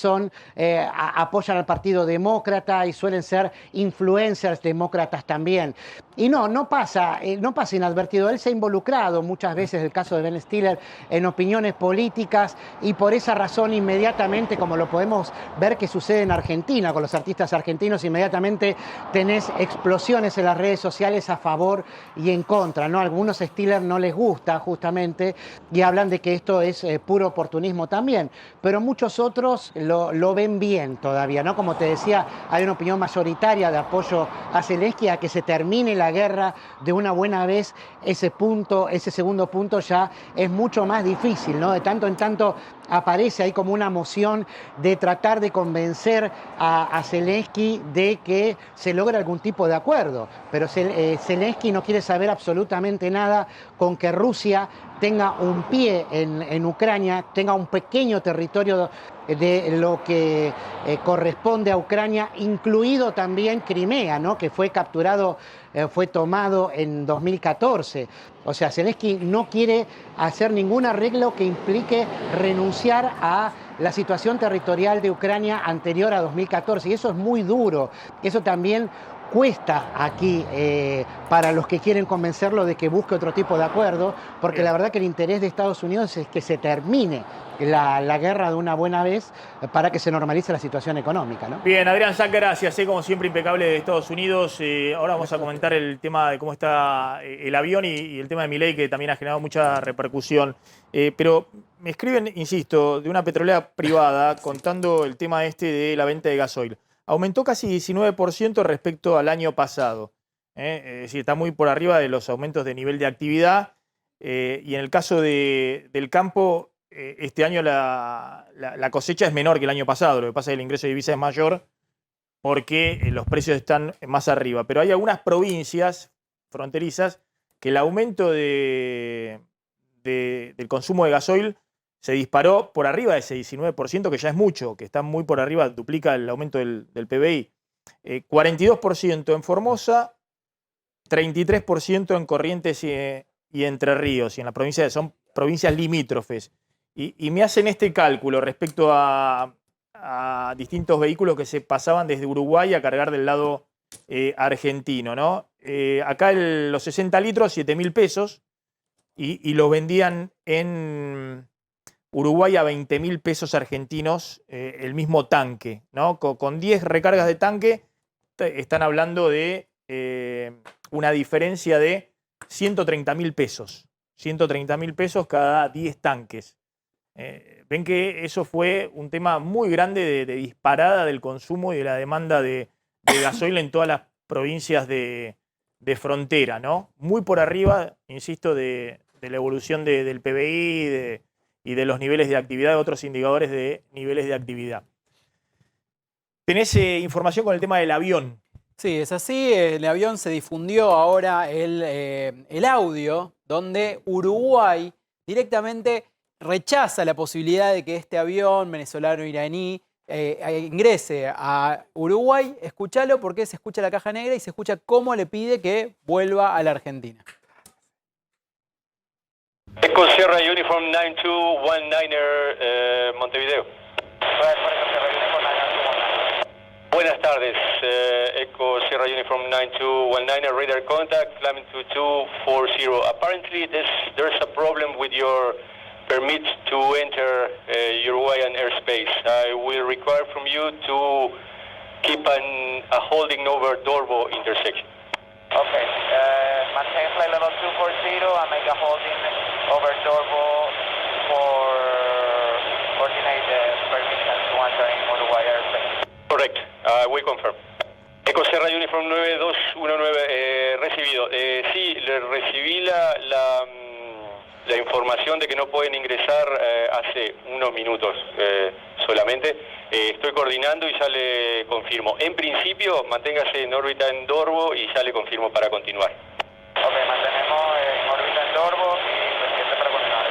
apoyan al Partido Demócrata y suelen ser influencers demócratas también. Y no pasa inadvertido. Él se ha involucrado muchas veces, el caso de Ben Stiller, en opiniones políticas y por esa razón inmediatamente, como lo podemos ver que sucede en Argentina con los artistas argentinos, inmediatamente tenés explosiones en las redes sociales a favor y en contra, ¿no? A algunos Stiller no les gusta justamente y hablan de que esto es puro oportunismo también, pero muchos otros lo ven bien todavía, ¿no? Como te decía, hay una opinión mayoritaria de apoyo a Zelensky, a que se termine la guerra de una buena vez. Ese segundo punto ya es mucho más difícil, ¿no? De tanto en tanto aparece ahí como una moción de tratar de convencer a Zelensky de que se logre algún tipo de acuerdo, pero Zelensky no quiere saber absolutamente nada con que Rusia tenga un pie en Ucrania, tenga un pequeño territorio de lo que corresponde a Ucrania, incluido también Crimea, ¿no? Que fue capturado, fue tomado en 2014. O sea, Zelensky no quiere hacer ningún arreglo que implique renunciar a la situación territorial de Ucrania anterior a 2014. Y eso es muy duro. Eso también cuesta aquí para los que quieren convencerlo de que busque otro tipo de acuerdo, porque la verdad que el interés de Estados Unidos es que se termine la guerra de una buena vez para que se normalice la situación económica, ¿no? Bien, Adrián Sack, gracias. Como siempre, impecable de Estados Unidos. Ahora vamos a comentar el tema de cómo está el avión y el tema de Milei, que también ha generado mucha repercusión. Pero me escriben, insisto, de una petrolera privada contando el tema este de la venta de gasoil. Aumentó casi 19% respecto al año pasado. Es decir, está muy por arriba de los aumentos de nivel de actividad. Y en el caso del campo, este año la cosecha es menor que el año pasado. Lo que pasa es que el ingreso de divisa es mayor porque los precios están más arriba. Pero hay algunas provincias fronterizas que el aumento del consumo de gasoil se disparó por arriba de ese 19%, que ya es mucho, que está muy por arriba, duplica el aumento del PBI. 42% en Formosa, 33% en Corrientes y Entre Ríos, y en la provincia, son provincias limítrofes. Y me hacen este cálculo respecto a distintos vehículos que se pasaban desde Uruguay a cargar del lado argentino, ¿no? Acá los 60 litros, 7.000 pesos, y los vendían en Uruguay a 20.000 pesos argentinos el mismo tanque, ¿no? Con 10 recargas de tanque están hablando de una diferencia de 130.000 pesos. 130.000 pesos cada 10 tanques. Ven que eso fue un tema muy grande de disparada del consumo y de la demanda de gasoil en todas las provincias de frontera, ¿no? Muy por arriba, insisto, de la evolución del PBI y de los niveles de actividad, de otros indicadores de niveles de actividad. ¿Tenés información con el tema del avión? Sí, es así. El avión se difundió ahora el audio donde Uruguay directamente rechaza la posibilidad de que este avión venezolano-iraní ingrese a Uruguay. Escúchalo porque se escucha la caja negra y se escucha cómo le pide que vuelva a la Argentina. Eco Sierra Uniform 9219 Montevideo. Buenas tardes, Eco Sierra Uniform 9219, radar contact, climbing to 240. Apparently there's a problem with your permit to enter Uruguayan airspace. I will require from you to keep a holding over Dorbo intersection. Okay, maintain flight level 240 and make a holding over Dorbo for coordinate the permission to enter in Uruguay airspace. Correct, we confirm. Eco Sierra Uniform 9219, recibido. Sí, le recibí la información de que no pueden ingresar hace unos minutos solamente. Estoy coordinando y ya le confirmo. En principio, manténgase en órbita en Dorbo y ya le confirmo para continuar. Ok, mantenemos en órbita en Dorbo y pendiente para continuar.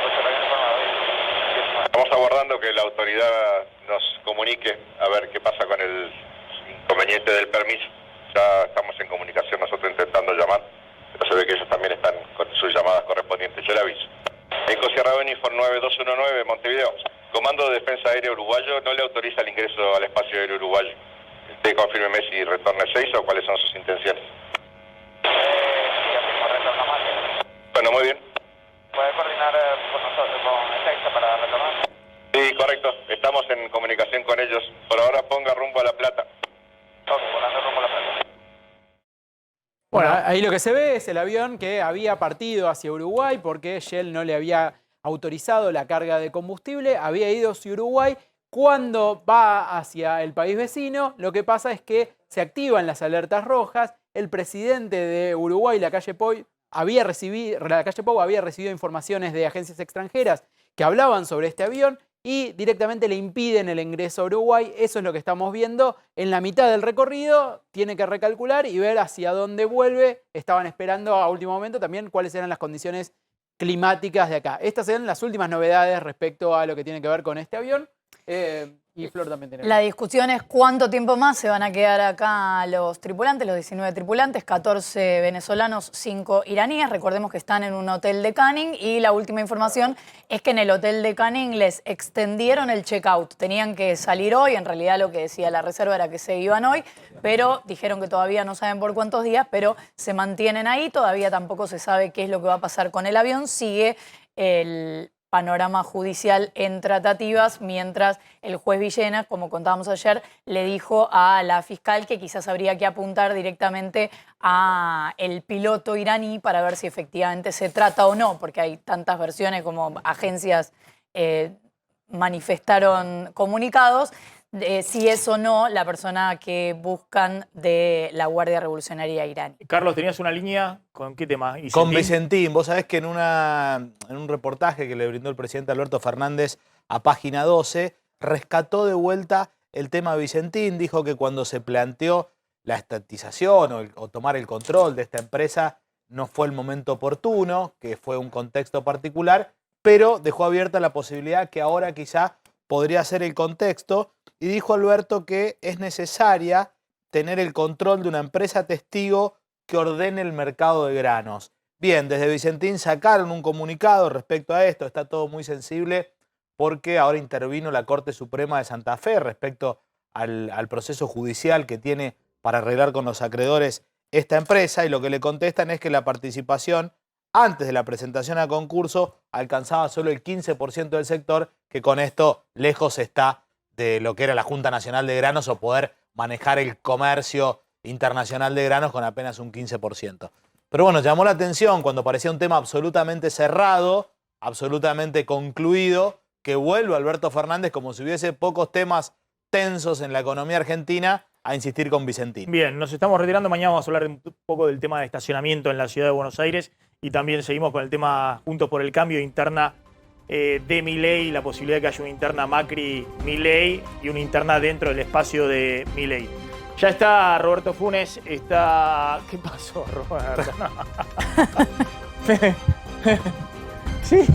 Estamos aguardando que la autoridad nos comunique a ver qué pasa con el inconveniente del permiso. Ya estamos en comunicación nosotros intentando llamar, pero se ve que ellos también están con sus llamadas correspondientes. Yo le aviso. Eco Sierra Uniform 9219, Montevideo. Comando de Defensa Aérea Uruguayo no le autoriza el ingreso al espacio aéreo uruguayo. Usted confírmeme si retorna 6 o cuáles son sus intenciones. Sí, afirmo, retorno más. Bueno, muy bien. ¿Puede coordinar con nosotros, con Ezeiza para retornar? Sí, correcto. Estamos en comunicación con ellos. Por ahora ponga rumbo a La Plata. Ok, volando rumbo a La Plata. Bueno, ahí lo que se ve es el avión que había partido hacia Uruguay porque Shell no le había autorizado la carga de combustible, había ido hacia Uruguay. Cuando va hacia el país vecino, lo que pasa es que se activan las alertas rojas. El presidente de Uruguay, Lacalle Pou, había recibido informaciones de agencias extranjeras que hablaban sobre este avión y directamente le impiden el ingreso a Uruguay. Eso es lo que estamos viendo. En la mitad del recorrido tiene que recalcular y ver hacia dónde vuelve. Estaban esperando a último momento también cuáles eran las condiciones climáticas de acá. Estas eran las últimas novedades respecto a lo que tiene que ver con este avión. Y Flor también tiene. La discusión es cuánto tiempo más se van a quedar acá los tripulantes, los 19 tripulantes, 14 venezolanos, 5 iraníes. Recordemos que están en un hotel de Canning y la última información es que en el hotel de Canning les extendieron el checkout. Tenían que salir hoy, en realidad lo que decía la reserva era que se iban hoy, pero dijeron que todavía no saben por cuántos días, pero se mantienen ahí. Todavía tampoco se sabe qué es lo que va a pasar con el avión. Sigue el panorama judicial en tratativas, mientras el juez Villena, como contábamos ayer, le dijo a la fiscal que quizás habría que apuntar directamente a el piloto iraní para ver si efectivamente se trata o no, porque hay tantas versiones como agencias manifestaron comunicados, si es o no la persona que buscan de la Guardia Revolucionaria iraní. Carlos, ¿tenías una línea? ¿Con qué tema? Con Vicentín. Vos sabés que en un reportaje que le brindó el presidente Alberto Fernández a Página 12, rescató de vuelta el tema Vicentín. Dijo que cuando se planteó la estatización o tomar el control de esta empresa no fue el momento oportuno, que fue un contexto particular, pero dejó abierta la posibilidad que ahora quizá podría ser el contexto. Y dijo Alberto que es necesaria tener el control de una empresa testigo que ordene el mercado de granos. Bien, desde Vicentín sacaron un comunicado respecto a esto. Está todo muy sensible porque ahora intervino la Corte Suprema de Santa Fe respecto al proceso judicial que tiene para arreglar con los acreedores esta empresa. Y lo que le contestan es que la participación antes de la presentación a concurso alcanzaba solo el 15% del sector, que con esto lejos está de lo que era la Junta Nacional de Granos o poder manejar el comercio internacional de granos con apenas un 15%. Pero bueno, llamó la atención cuando parecía un tema absolutamente cerrado, absolutamente concluido, que vuelve Alberto Fernández como si hubiese pocos temas tensos en la economía argentina a insistir con Vicentín. Bien, nos estamos retirando. Mañana vamos a hablar un poco del tema de estacionamiento en la ciudad de Buenos Aires y también seguimos con el tema Juntos por el Cambio, interna de Milei, la posibilidad de que haya una interna Macri-Milei y una interna dentro del espacio de Milei. Ya está Roberto Funes, está... ¿Qué pasó, Roberto? Sí.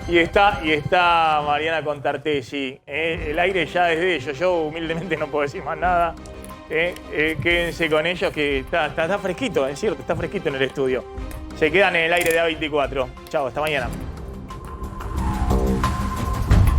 Y está Mariana Contartesi. El aire ya es de ellos. Yo humildemente no puedo decir más nada. Quédense con ellos que está fresquito, es cierto, está fresquito en el estudio. Se quedan en el aire de A24. Chao, hasta mañana.